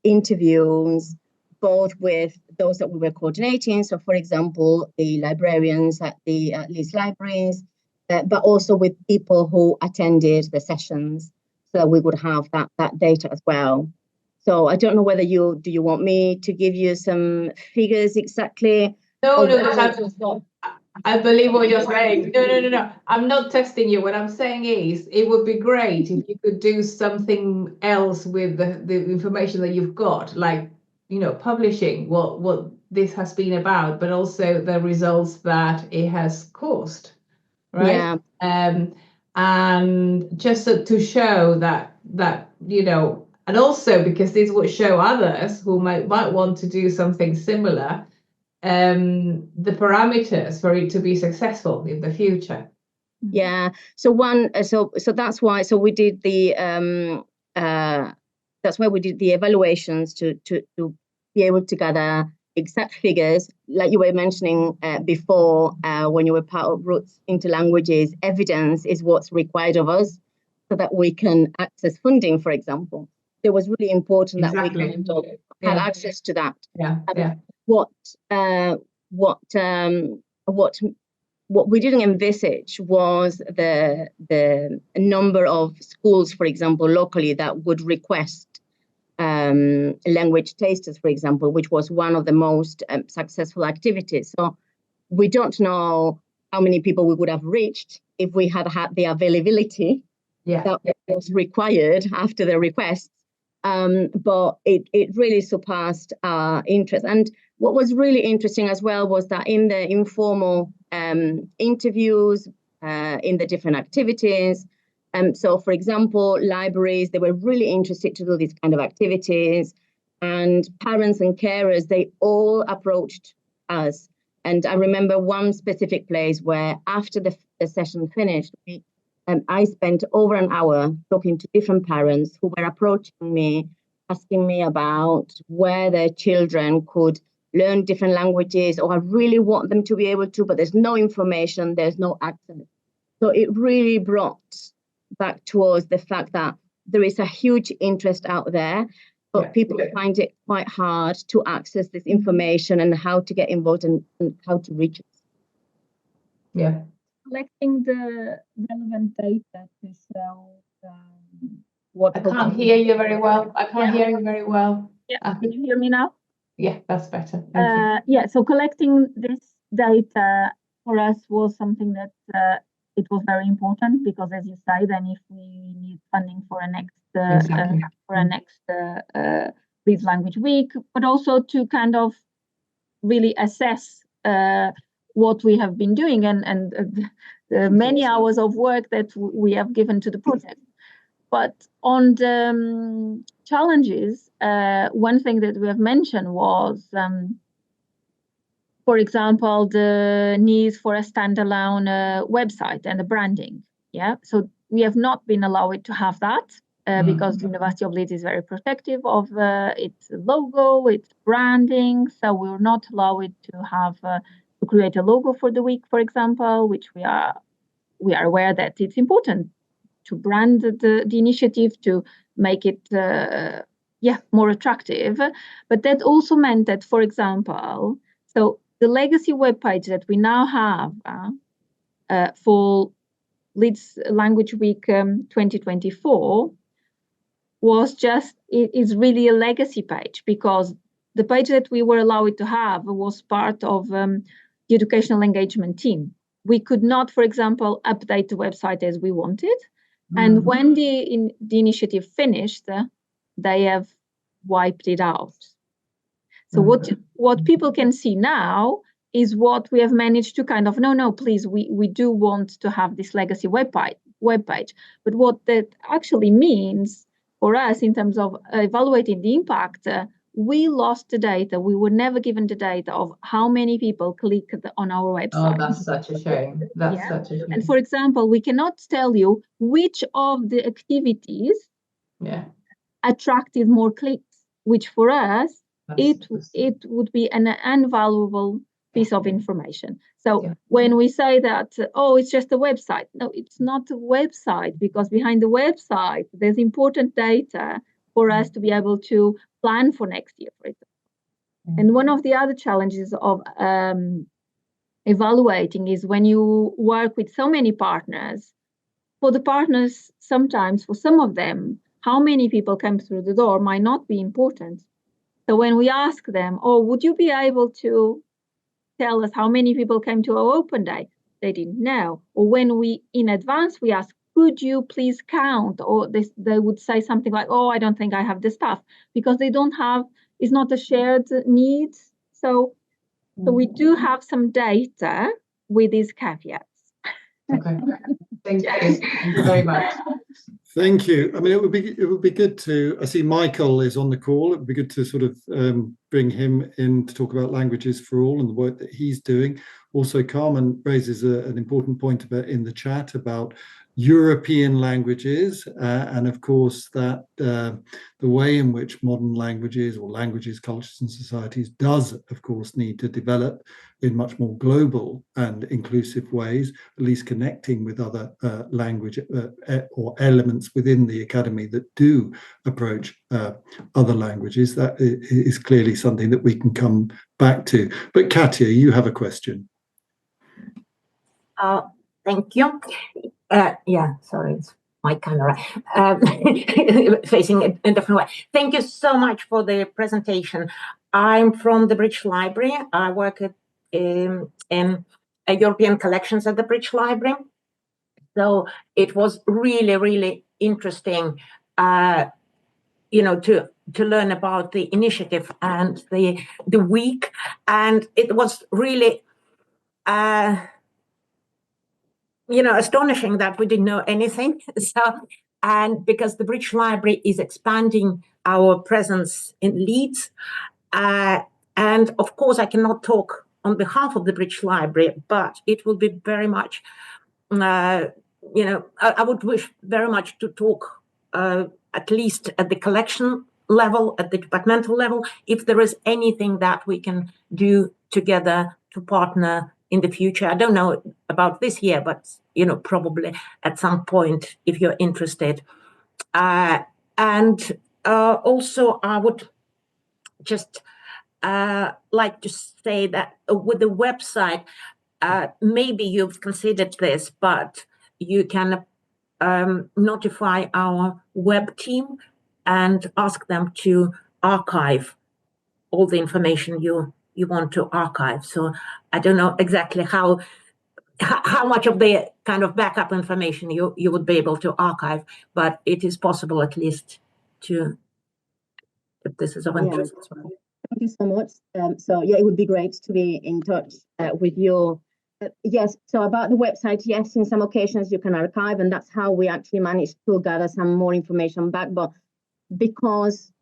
interviews, both with those that we were coordinating. So, for example, the librarians at the Leeds Libraries, but also with people who attended the sessions. So we would have that data as well. So I don't know whether do you want me to give you some figures exactly? No, I believe what you're saying. No. I'm not testing you. What I'm saying is it would be great if you could do something else with the information that you've got, like, publishing what this has been about, but also the results that it has caused, right? Yeah. and just to show that and also because this would show others who might want to do something similar, the parameters for it to be successful in the future. Yeah. So that's why. So we did the that's why we did the evaluations to be able to gather exact figures, like you were mentioning before, when you were part of Roots into Languages. Evidence is what's required of us, so that we can access funding, for example. It was really important that we had access to that. What we didn't envisage was the number of schools, for example, locally that would request language tasters, for example, which was one of the most successful activities. So we don't know how many people we would have reached if we had had the availability that was required after the request. But it really surpassed our interest. And what was really interesting as well was that in the informal interviews, in the different activities, so for example, libraries, they were really interested to do these kind of activities, and parents and carers, they all approached us. And I remember one specific place where after the session finished, I spent over an hour talking to different parents who were approaching me, asking me about where their children could learn different languages, or I really want them to be able to, but there's no information, there's no access. So it really brought back to us the fact that there is a huge interest out there, but people find it quite hard to access this information and how to get involved and how to reach it. Yeah. Collecting the relevant data to show what. I can't hear you very well. Hear you very well. Yeah. Can you hear me now? Yeah, that's better. Thank you. Yeah. So collecting this data for us was something that it was very important, because, as you say, then if we need funding for a next Leeds Language Week, but also to kind of really assess what we have been doing and the many hours of work that we have given to the project. But on the challenges, one thing that we have mentioned was, for example, the need for a standalone website and the branding. Yeah, so we have not been allowed to have that because the University of Leeds is very protective of its logo, its branding. So we were not allowed to have to create a logo for the week, for example, which we are aware that it's important to brand the initiative, to make it more attractive. But that also meant that, for example, so the legacy webpage that we now have for Leeds Language Week 2024 is really a legacy page, because the page that we were allowed to have was part of the educational engagement team. We could not, for example, update the website as we wanted. And when the initiative finished, they have wiped it out. So what people can see now is what we have managed to kind of, no, please, we do want to have this legacy webpage. But what that actually means for us in terms of evaluating the impact, we lost the data. We were never given the data of how many people clicked on our website. Oh, that's such a shame. Such a shame. And for example, we cannot tell you which of the activities attracted more clicks, which for us, it would be an invaluable piece of information. So when we say that, it's just a website. No, it's not a website, because behind the website, there's important data for us to be able to plan for next year, for example. And one of the other challenges of evaluating is when you work with so many partners, for the partners, sometimes for some of them, how many people come through the door might not be important. So when we ask them, would you be able to tell us how many people came to our open day? They didn't know. Or when we, in advance, we ask, could you please count? Or they would say something like, I don't think I have the staff, because they don't have, it's not a shared need. So we do have some data with these caveats. Okay. Thank you. Thank you very much. Thank you. I mean, it would be good to. I see Michael is on the call. It would be good to sort of bring him in to talk about Languages for All and the work that he's doing. Also, Carmen raises an important point about in the chat about European languages, and of course that the way in which modern languages or languages, cultures, and societies does, of course, need to develop in much more global and inclusive ways, at least connecting with other language or elements within the academy that do approach other languages. That is clearly something that we can come back to. But Katja, you have a question. Thank you. Yeah, sorry, it's my camera facing a different way. Thank you so much for the presentation. I'm from the British Library. I work in European collections at the British Library. So it was really, really interesting, you know, to learn about the initiative and the week. And it was really you know, astonishing that we didn't know anything. So, and because the British Library is expanding our presence in Leeds, and of course I cannot talk on behalf of the British Library, but it will be very much, you know, I would wish very much to talk at least at the collection level, at the departmental level, if there is anything that we can do together to partner in the future. I don't know about this year, but you know, probably at some point if you're interested. And also I would just like to say that with the website, maybe you've considered this, but you can notify our web team and ask them to archive all the information you want to archive. So I don't know exactly how much of the kind of backup information you would be able to archive, but it is possible at least to, if this is of interest as well. Thank you so much. So yeah, it would be great to be in touch with you. Yes, so about the website, yes, in some occasions you can archive, and that's how we actually managed to gather some more information back. But because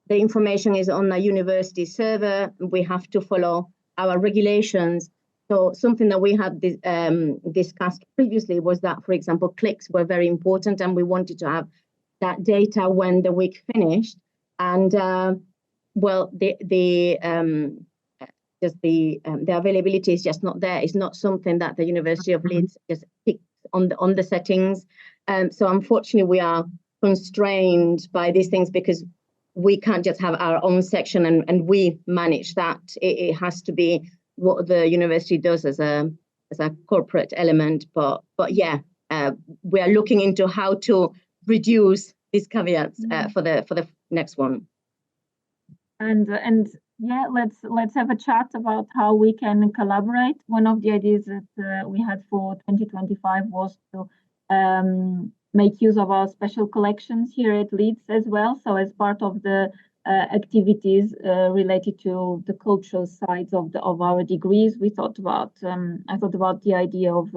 the information is on a university server, we have to follow our regulations. So something that we had discussed previously was that, for example, clicks were very important, and we wanted to have that data when the week finished. And well, the availability is just not there. It's not something that the University of Leeds just picks on the settings. So unfortunately, we are constrained by these things because we can't just have our own section and we manage that. It has to be what the university does as a corporate element. But yeah, we are looking into how to reduce these caveats for the next one. And yeah, let's have a chat about how we can collaborate. One of the ideas that we had for 2025 was to make use of our special collections here at Leeds as well. So as part of the activities related to the cultural sides of our degrees, we thought about I thought about the idea of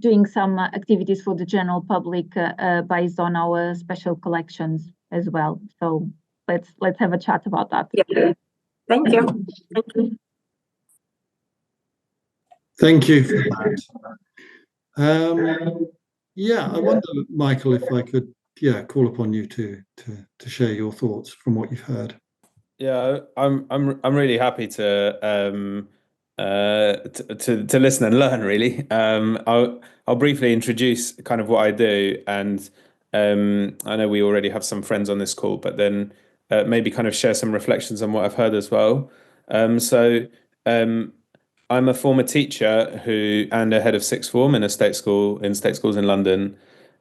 doing some activities for the general public based on our special collections as well. So let's have a chat about that. Yeah. Thank you. Thank you. Thank you for that. Yeah, I wonder, Michael, if I could call upon you to share your thoughts from what you've heard. Yeah, I'm really happy to listen and learn. Really, I'll briefly introduce kind of what I do, and I know we already have some friends on this call, but then maybe kind of share some reflections on what I've heard as well. So I'm a former teacher and a head of sixth form in state schools in London,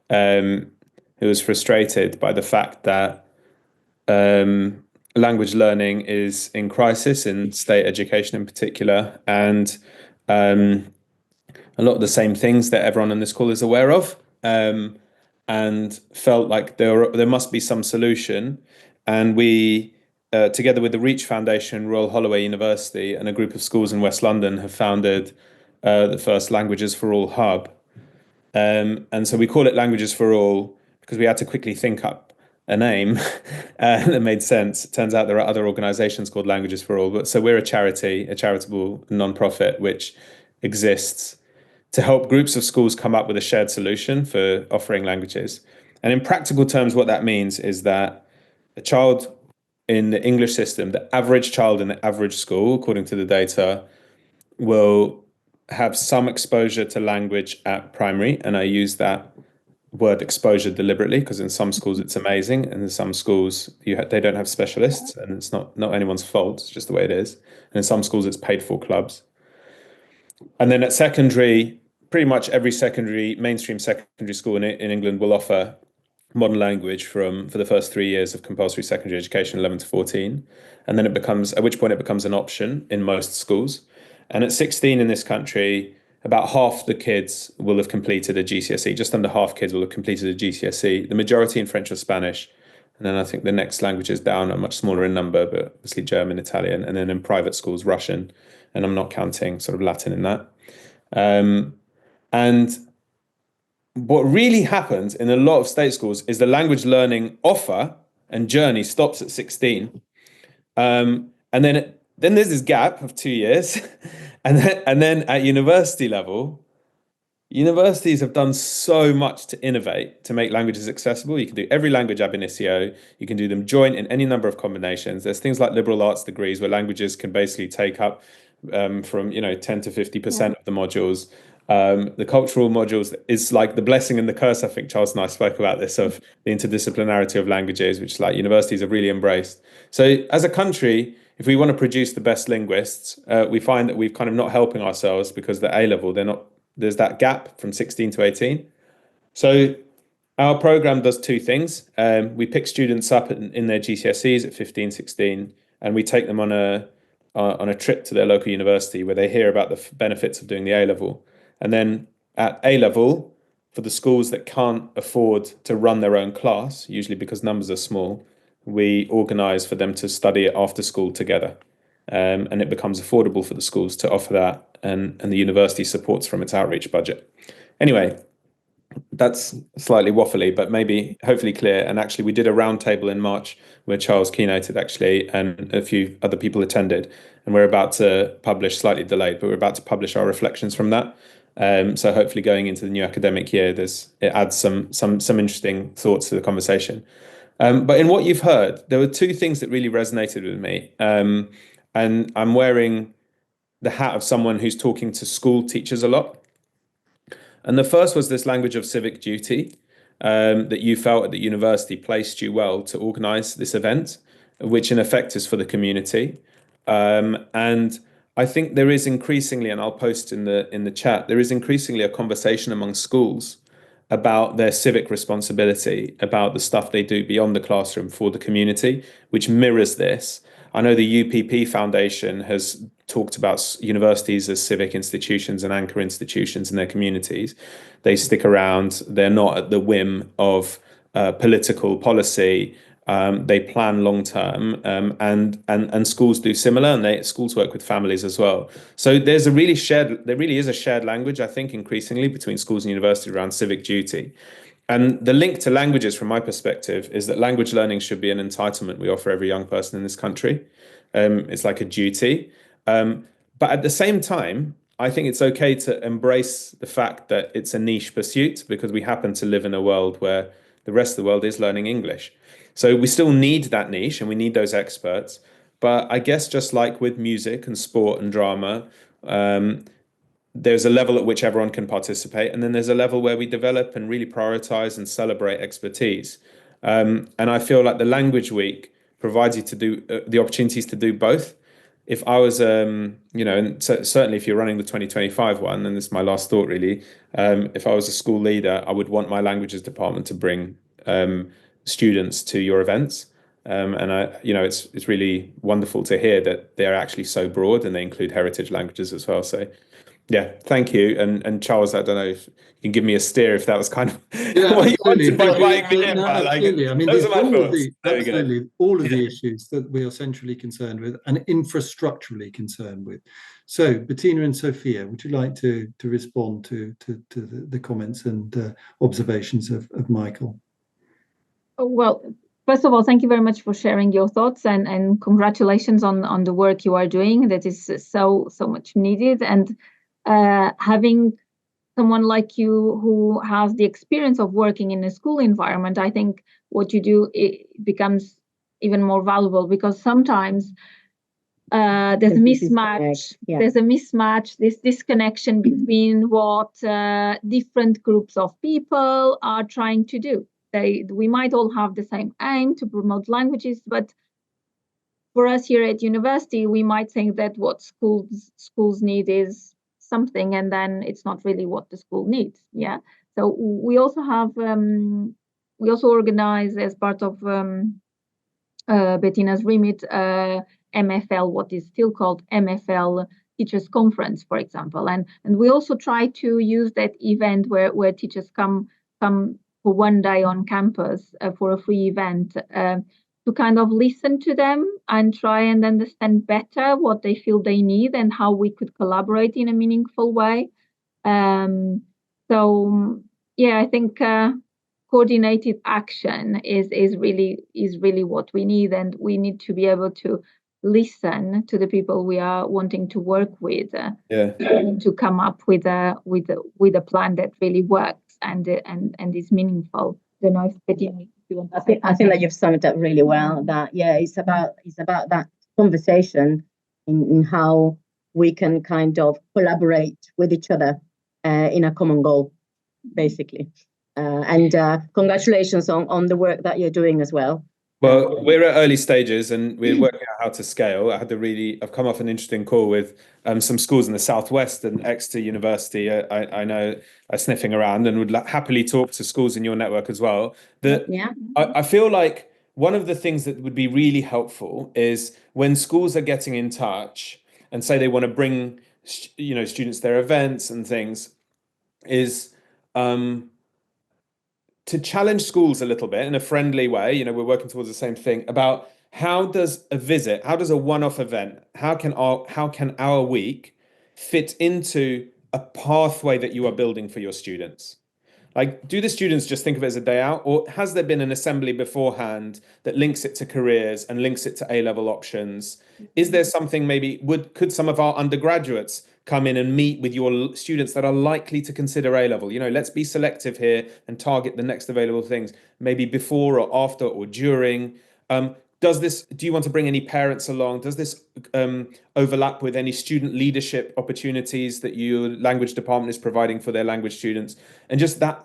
who was frustrated by the fact that language learning is in crisis in state education in particular, and a lot of the same things that everyone on this call is aware of, and felt like there must be some solution. And we, together with the Reach Foundation, Royal Holloway University, and a group of schools in West London, have founded the first Languages for All hub. And so we call it Languages for All because we had to quickly think up a name that made sense. It turns out there are other organizations called Languages for All, but so we're a charity, a charitable non-profit, which exists to help groups of schools come up with a shared solution for offering languages. And in practical terms, what that means is that a child in the English system, the average child in the average school, according to the data, will have some exposure to language at primary. And I use that word exposure deliberately because in some schools it's amazing, and in some schools they don't have specialists, and it's not anyone's fault. It's just the way it is. And in some schools it's paid for clubs. And then at secondary, pretty much every mainstream secondary school in England will offer modern language for the first 3 years of compulsory secondary education, 11 to 14. And then at which point it becomes an option in most schools. And at 16 in this country, about half the kids will have completed a GCSE. Just under half kids will have completed a GCSE. The majority in French or Spanish. And then I think the next languages down are much smaller in number, but obviously German, Italian, and then in private schools, Russian. And I'm not counting sort of Latin in that. And what really happens in a lot of state schools is the language learning offer and journey stops at 16. And then there's this gap of 2 years. And then at university level, universities have done so much to innovate, to make languages accessible. You can do every language ab initio. You can do them joint in any number of combinations. There's things like liberal arts degrees where languages can basically take up from 10 to 50% of the modules. The cultural modules is like the blessing and the curse. I think Charles and I spoke about this, of the interdisciplinarity of languages, which like universities have really embraced. So as a country, if we want to produce the best linguists, we find that we've kind of not helping ourselves because the A level, there's that gap from 16 to 18. So our program does two things. We pick students up in their GCSEs at 15, 16, and we take them on a trip to their local university where they hear about the benefits of doing the A level. And then at A level, for the schools that can't afford to run their own class, usually because numbers are small, we organise for them to study it after school together. And it becomes affordable for the schools to offer that, and the university supports from its outreach budget. Anyway, that's slightly waffly, but maybe hopefully clear. And actually, we did a roundtable in March where Charles keynoted actually, and a few other people attended. And we're about to publish, slightly delayed, but we're about to publish our reflections from that. So hopefully going into the new academic year, it adds some interesting thoughts to the conversation. But in what you've heard, there were two things that really resonated with me. And I'm wearing the hat of someone who's talking to school teachers a lot. And the first was this language of civic duty that you felt at the university placed you well to organise this event, which in effect is for the community. And I think there is increasingly, and I'll post in the chat, there is increasingly a conversation among schools about their civic responsibility, about the stuff they do beyond the classroom for the community, which mirrors this. I know the UPP Foundation has talked about universities as civic institutions and anchor institutions in their communities. They stick around. They're not at the whim of political policy. They plan long term, and schools do similar, and schools work with families as well. So there really is a shared language, I think, increasingly between schools and universities around civic duty. And the link to languages, from my perspective, is that language learning should be an entitlement we offer every young person in this country. It's like a duty. But at the same time, I think it's okay to embrace the fact that it's a niche pursuit, because we happen to live in a world where the rest of the world is learning English. So we still need that niche and we need those experts. But I guess just like with music and sport and drama, there's a level at which everyone can participate. And then there's a level where we develop and really prioritize and celebrate expertise. And I feel like the Language Week provides you to do the opportunities to do both. If I was, and certainly if you're running the 2025 one, and this is my last thought really, if I was a school leader, I would want my languages department to bring students to your events. And it's really wonderful to hear that they're actually so broad and they include heritage languages as well. So yeah, thank you. And Charles, I don't know if you can give me a steer if that was kind of what you wanted by inviting me in. Absolutely. I mean, those are my thoughts. Absolutely, all of the issues that we are centrally concerned with and infrastructurally concerned with. So, Bettina and Sofia, would you like to respond to the comments and observations of Michael? Well, first of all, thank you very much for sharing your thoughts, and congratulations on the work you are doing. That is so much needed. And having someone like you who has the experience of working in a school environment, I think what you do, it becomes even more valuable, because sometimes there's a mismatch. Yeah. There's a mismatch, this disconnection between what different groups of people are trying to do. We might all have the same aim to promote languages, but for us here at university, we might think that what schools need is something, and then it's not really what the school needs. Yeah. So we also have we also organize, as part of Bettina's remit, MFL, what is still called MFL Teachers Conference, for example, and we also try to use that event where teachers come for one day on campus for a free event, to kind of listen to them and try and understand better what they feel they need and how we could collaborate in a meaningful way. So yeah, I think coordinated action is really what we need, and we need to be able to listen to the people we are wanting to work with, to come up with a plan that really works and is meaningful. I don't know if Bettina, I think that you've summed it up really well. That it's about that conversation in how we can kind of collaborate with each other in a common goal, basically. And congratulations on the work that you're doing as well. Well, we're at early stages and we're working out how to scale. I've come off an interesting call with some schools in the Southwest and Exeter University. I know are sniffing around and would happily talk to schools in your network as well. I feel like one of the things that would be really helpful is when schools are getting in touch and say they want to bring students to their events and things, is to challenge schools a little bit in a friendly way. We're working towards the same thing about how does a one-off event, how can our week fit into a pathway that you are building for your students? Like, do the students just think of it as a day out, or has there been an assembly beforehand that links it to careers and links it to A-level options? Is there something, could some of our undergraduates come in and meet with your students that are likely to consider A-level? Let's be selective here and target the next available things, maybe before or after or during. Do you want to bring any parents along? Does this overlap with any student leadership opportunities that your language department is providing for their language students? And just that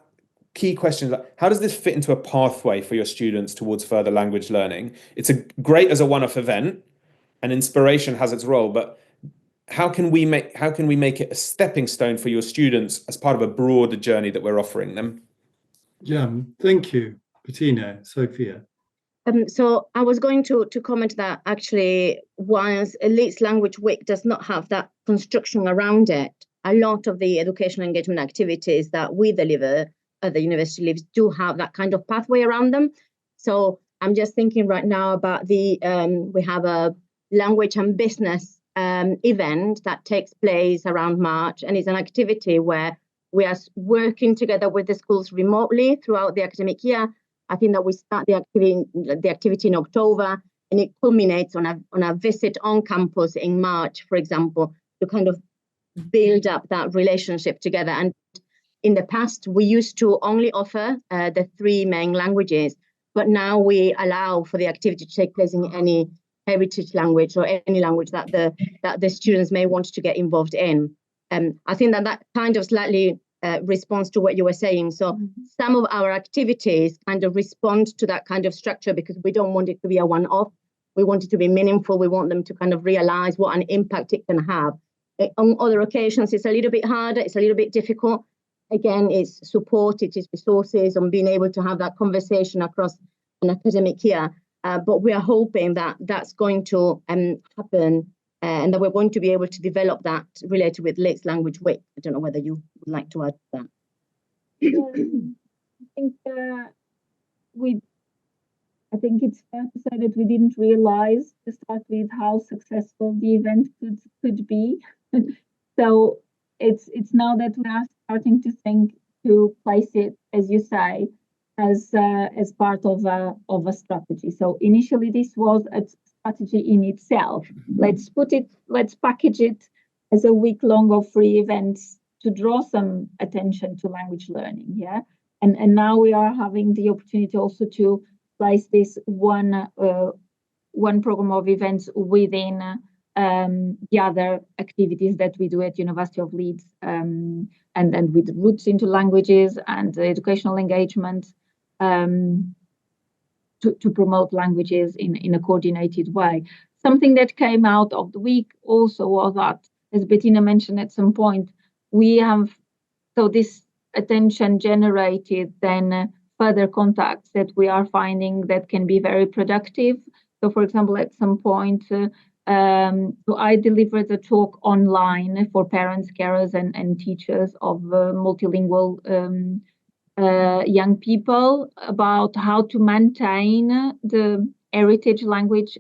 key question, like, how does this fit into a pathway for your students towards further language learning? It's great as a one-off event, and inspiration has its role, but how can we make it a stepping stone for your students as part of a broader journey that we're offering them? Yeah, thank you, Bettina. Sofia. So I was going to comment that actually, whilst Leeds Language Week does not have that construction around it, a lot of the educational engagement activities that we deliver at the University of Leeds do have that kind of pathway around them. So I'm just thinking right now about we have a language and business event that takes place around March, and it's an activity where we are working together with the schools remotely throughout the academic year. I think that we start the activity in October, and it culminates on a visit on campus in March, for example, to kind of build up that relationship together. And in the past, we used to only offer the 3 main languages, but now we allow for the activity to take place in any heritage language or any language that the students may want to get involved in. I think that kind of slightly response to what you were saying. So some of our activities kind of respond to that kind of structure, because we don't want it to be a one-off. We want it to be meaningful. We want them to kind of realize what an impact it can have. On other occasions, it's a little bit harder. It's a little bit difficult. Again, it's support, it is resources on being able to have that conversation across an academic year. But we are hoping that that's going to happen, and that we're going to be able to develop that related with Leeds Language Week. I don't know whether you would like to add to that. I I think it's fair to say that we didn't realize to start with how successful the event could be. So it's now that we are starting to think to place it, as you say, as part of a strategy. So initially this was a strategy in itself. Let's package it as a week-long of free events to draw some attention to language learning. Yeah. And now we are having the opportunity also to place this one program of events within the other activities that we do at University of Leeds, and with roots into languages and educational engagement, to promote languages in a coordinated way. Something that came out of the week also was that, as Bettina mentioned at some point, we have, so this attention generated then further contacts that we are finding that can be very productive. So, for example, at some point, so I delivered a talk online for parents, carers, and teachers of multilingual young people about how to maintain the heritage language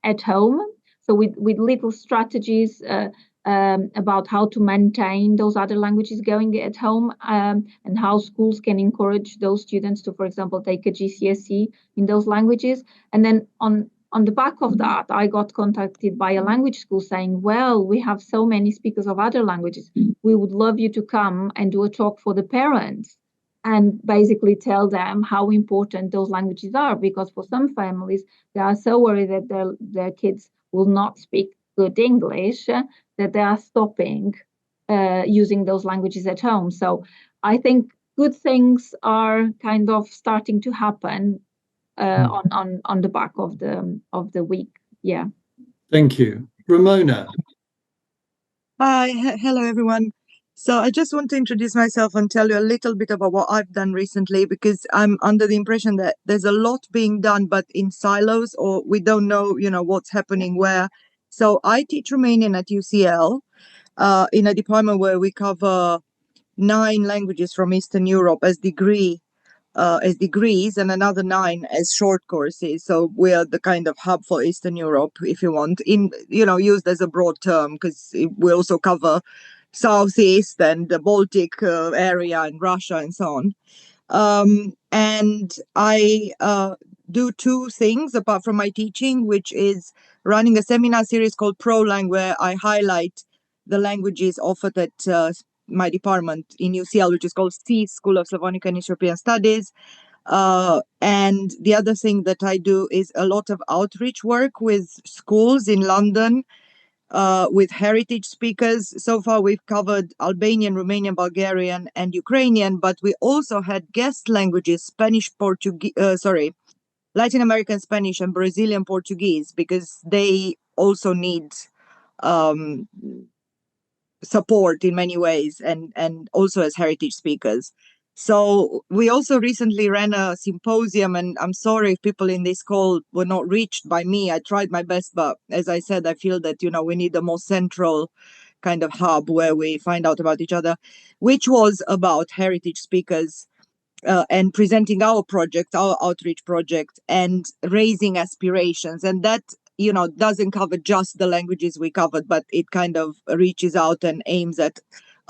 at home. So with little strategies about how to maintain those other languages going at home, and how schools can encourage those students to, for example, take a GCSE in those languages. And then on the back of that, I got contacted by a language school saying, well, we have so many speakers of other languages. We would love you to come and do a talk for the parents and basically tell them how important those languages are, because for some families, they are so worried that their kids will not speak good English that they are stopping using those languages at home. So I think good things are kind of starting to happen on the back of the week. Yeah. Thank you. Ramona. Hi, hello everyone. So I just want to introduce myself and tell you a little bit about what I've done recently, because I'm under the impression that there's a lot being done, but in silos, or we don't know, what's happening where. So I teach Romanian at UCL in a department where we cover 9 languages from Eastern Europe as degrees, and another 9 as short courses. So we are the kind of hub for Eastern Europe, if you want, used as a broad term, because we also cover Southeast and the Baltic area and Russia and so on. And I do 2 things apart from my teaching, which is running a seminar series called ProLang, where I highlight the languages offered at my department in UCL, which is called SEAS, School of Slavonic and East European Studies. And the other thing that I do is a lot of outreach work with schools in London, with heritage speakers. So far, we've covered Albanian, Romanian, Bulgarian, and Ukrainian, but we also had guest languages, Spanish, Latin American Spanish and Brazilian Portuguese, because they also need support in many ways, and also as heritage speakers. So we also recently ran a symposium, and I'm sorry if people in this call were not reached by me. I tried my best, but as I said, I feel that, we need a more central kind of hub where we find out about each other, which was about heritage speakers and presenting our project, our outreach project, and raising aspirations. And that, doesn't cover just the languages we covered, but it kind of reaches out and aims at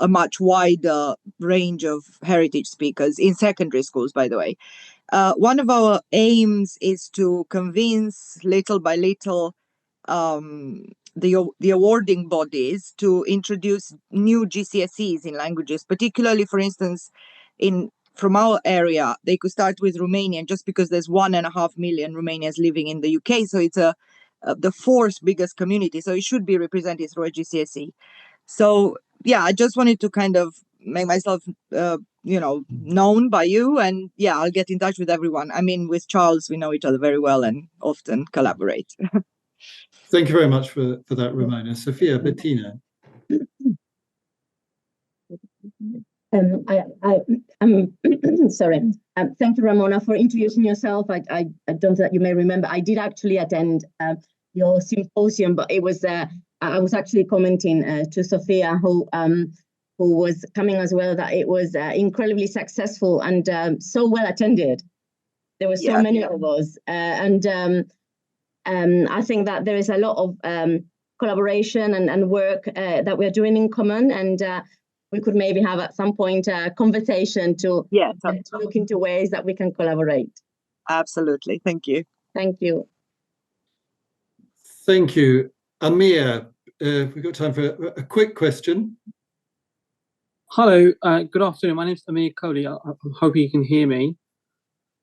a much wider range of heritage speakers in secondary schools, by the way. One of our aims is to convince little by little the awarding bodies to introduce new GCSEs in languages, particularly, for instance, from our area, they could start with Romanian, just because there's 1.5 million Romanians living in the UK. So it's the 4th biggest community. So it should be represented through a GCSE. So yeah, I just wanted to kind of make myself, known by you. And yeah, I'll get in touch with everyone. I mean, with Charles, we know each other very well and often collaborate. Thank you very much for that, Ramona. Sofia, Bettina. I'm sorry. Thank you, Ramona, for introducing yourself. I don't know that you may remember. I did actually attend your symposium, but it was I was actually commenting to Sofia, who was coming as well, that it was incredibly successful and so well attended. There were so many of us, and I think that there is a lot of collaboration and work that we're doing in common, and we could maybe have at some point a conversation to look into ways that we can collaborate. Absolutely. Thank you. Thank you. Thank you. Amir, we've got time for a quick question. Hello, good afternoon. My name is Amir Kohli. I'm hoping you can hear me.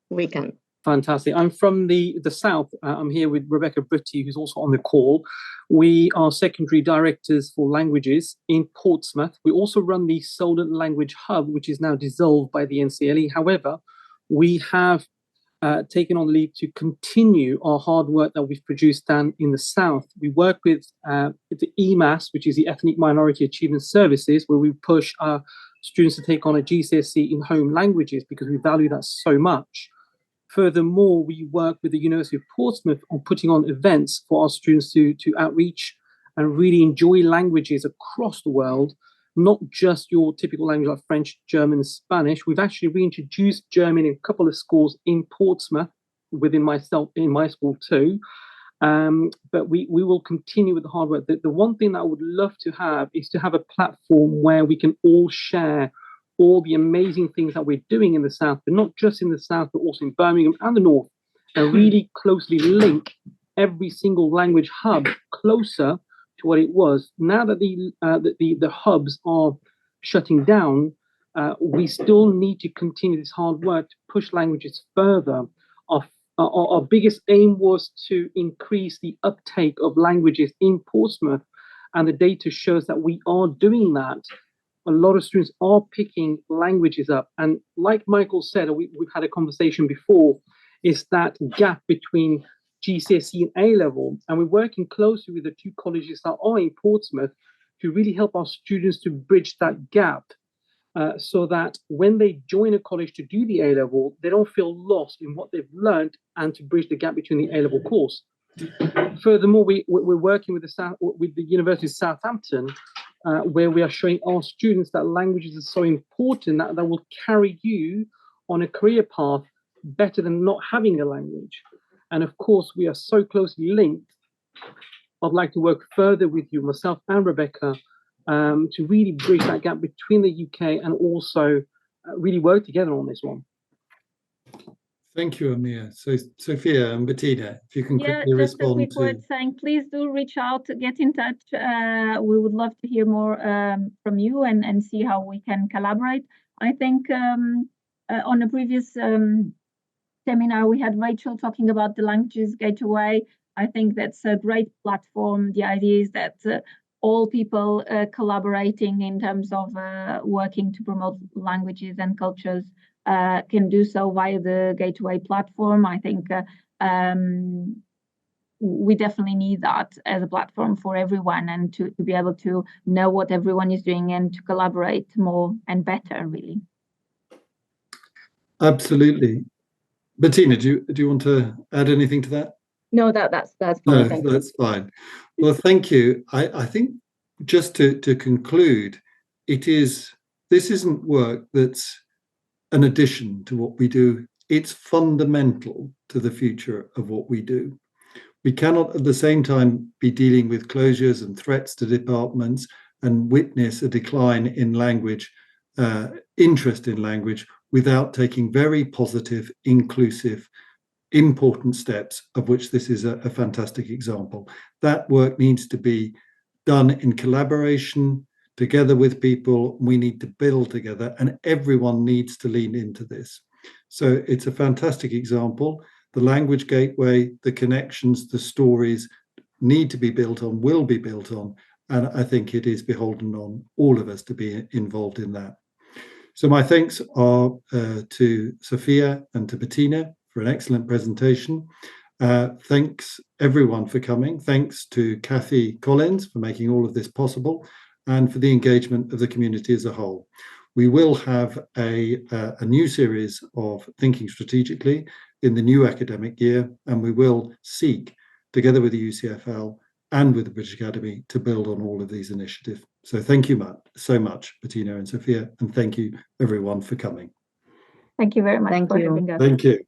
We can. Fantastic. I'm from the south. I'm here with Rebecca Britti, who's also on the call. We are secondary directors for languages in Portsmouth. We also run the Solent Language Hub, which is now dissolved by the NCLE. However, we have taken on the lead to continue our hard work that we've produced down in the south. We work with the EMAS, which is the Ethnic Minority Achievement Services, where we push our students to take on a GCSE in home languages because we value that so much. Furthermore, we work with the University of Portsmouth on putting on events for our students to outreach and really enjoy languages across the world, not just your typical language like French, German, and Spanish. We've actually reintroduced German in a couple of schools in Portsmouth, in my school too. But we will continue with the hard work. The one thing that I would love to have is to have a platform where we can all share all the amazing things that we're doing in the south, but not just in the south, but also in Birmingham and the north, and really closely link every single language hub closer to what it was. Now that the hubs are shutting down, we still need to continue this hard work to push languages further. Our biggest aim was to increase the uptake of languages in Portsmouth, and the data shows that we are doing that. A lot of students are picking languages up. And like Michael said, we've had a conversation before, is that gap between GCSE and A-level. And we're working closely with the two colleges that are in Portsmouth to really help our students to bridge that gap so that when they join a college to do the A-level, they don't feel lost in what they've learned and to bridge the gap between the A-level course. Furthermore, we're working with the University of Southampton, where we are showing our students that languages are so important that will carry you on a career path better than not having a language. And of course, we are so closely linked. I'd like to work further with you, myself and Rebecca, to really bridge that gap between the UK and also really work together on this one. Thank you, Amir. So, Sofia and Bettina, if you can quickly respond just a quick word saying, please do reach out, get in touch. We would love to hear more from you and see how we can collaborate. I think on a previous seminar, we had Rachel talking about the Languages Gateway. I think that's a great platform. The idea is that all people collaborating in terms of working to promote languages and cultures can do so via the Gateway platform. I think we definitely need that as a platform for everyone, and to be able to know what everyone is doing and to collaborate more and better, really. Absolutely. Bettina, do you want to add anything to that? No, that's fine. No, that's fine. Well, thank you. I think just to conclude, this isn't work that's an addition to what we do. It's fundamental to the future of what we do. We cannot at the same time be dealing with closures and threats to departments and witness a decline in language, interest in language, without taking very positive, inclusive, important steps, of which this is a fantastic example. That work needs to be done in collaboration, together with people. We need to build together, and everyone needs to lean into this. So it's a fantastic example. The Language Gateway, the connections, the stories need to be built on, will be built on, and I think it is beholden on all of us to be involved in that. So my thanks are to Sofia and to Bettina for an excellent presentation. Thanks everyone for coming. Thanks to Kathy Collins for making all of this possible, and for the engagement of the community as a whole. We will have a new series of Thinking Strategically in the new academic year, and we will seek, together with the UCFL and with the British Academy, to build on all of these initiatives. So thank you so much, Bettina and Sofia, and thank you everyone for coming. Thank you very much for having us. Thank you.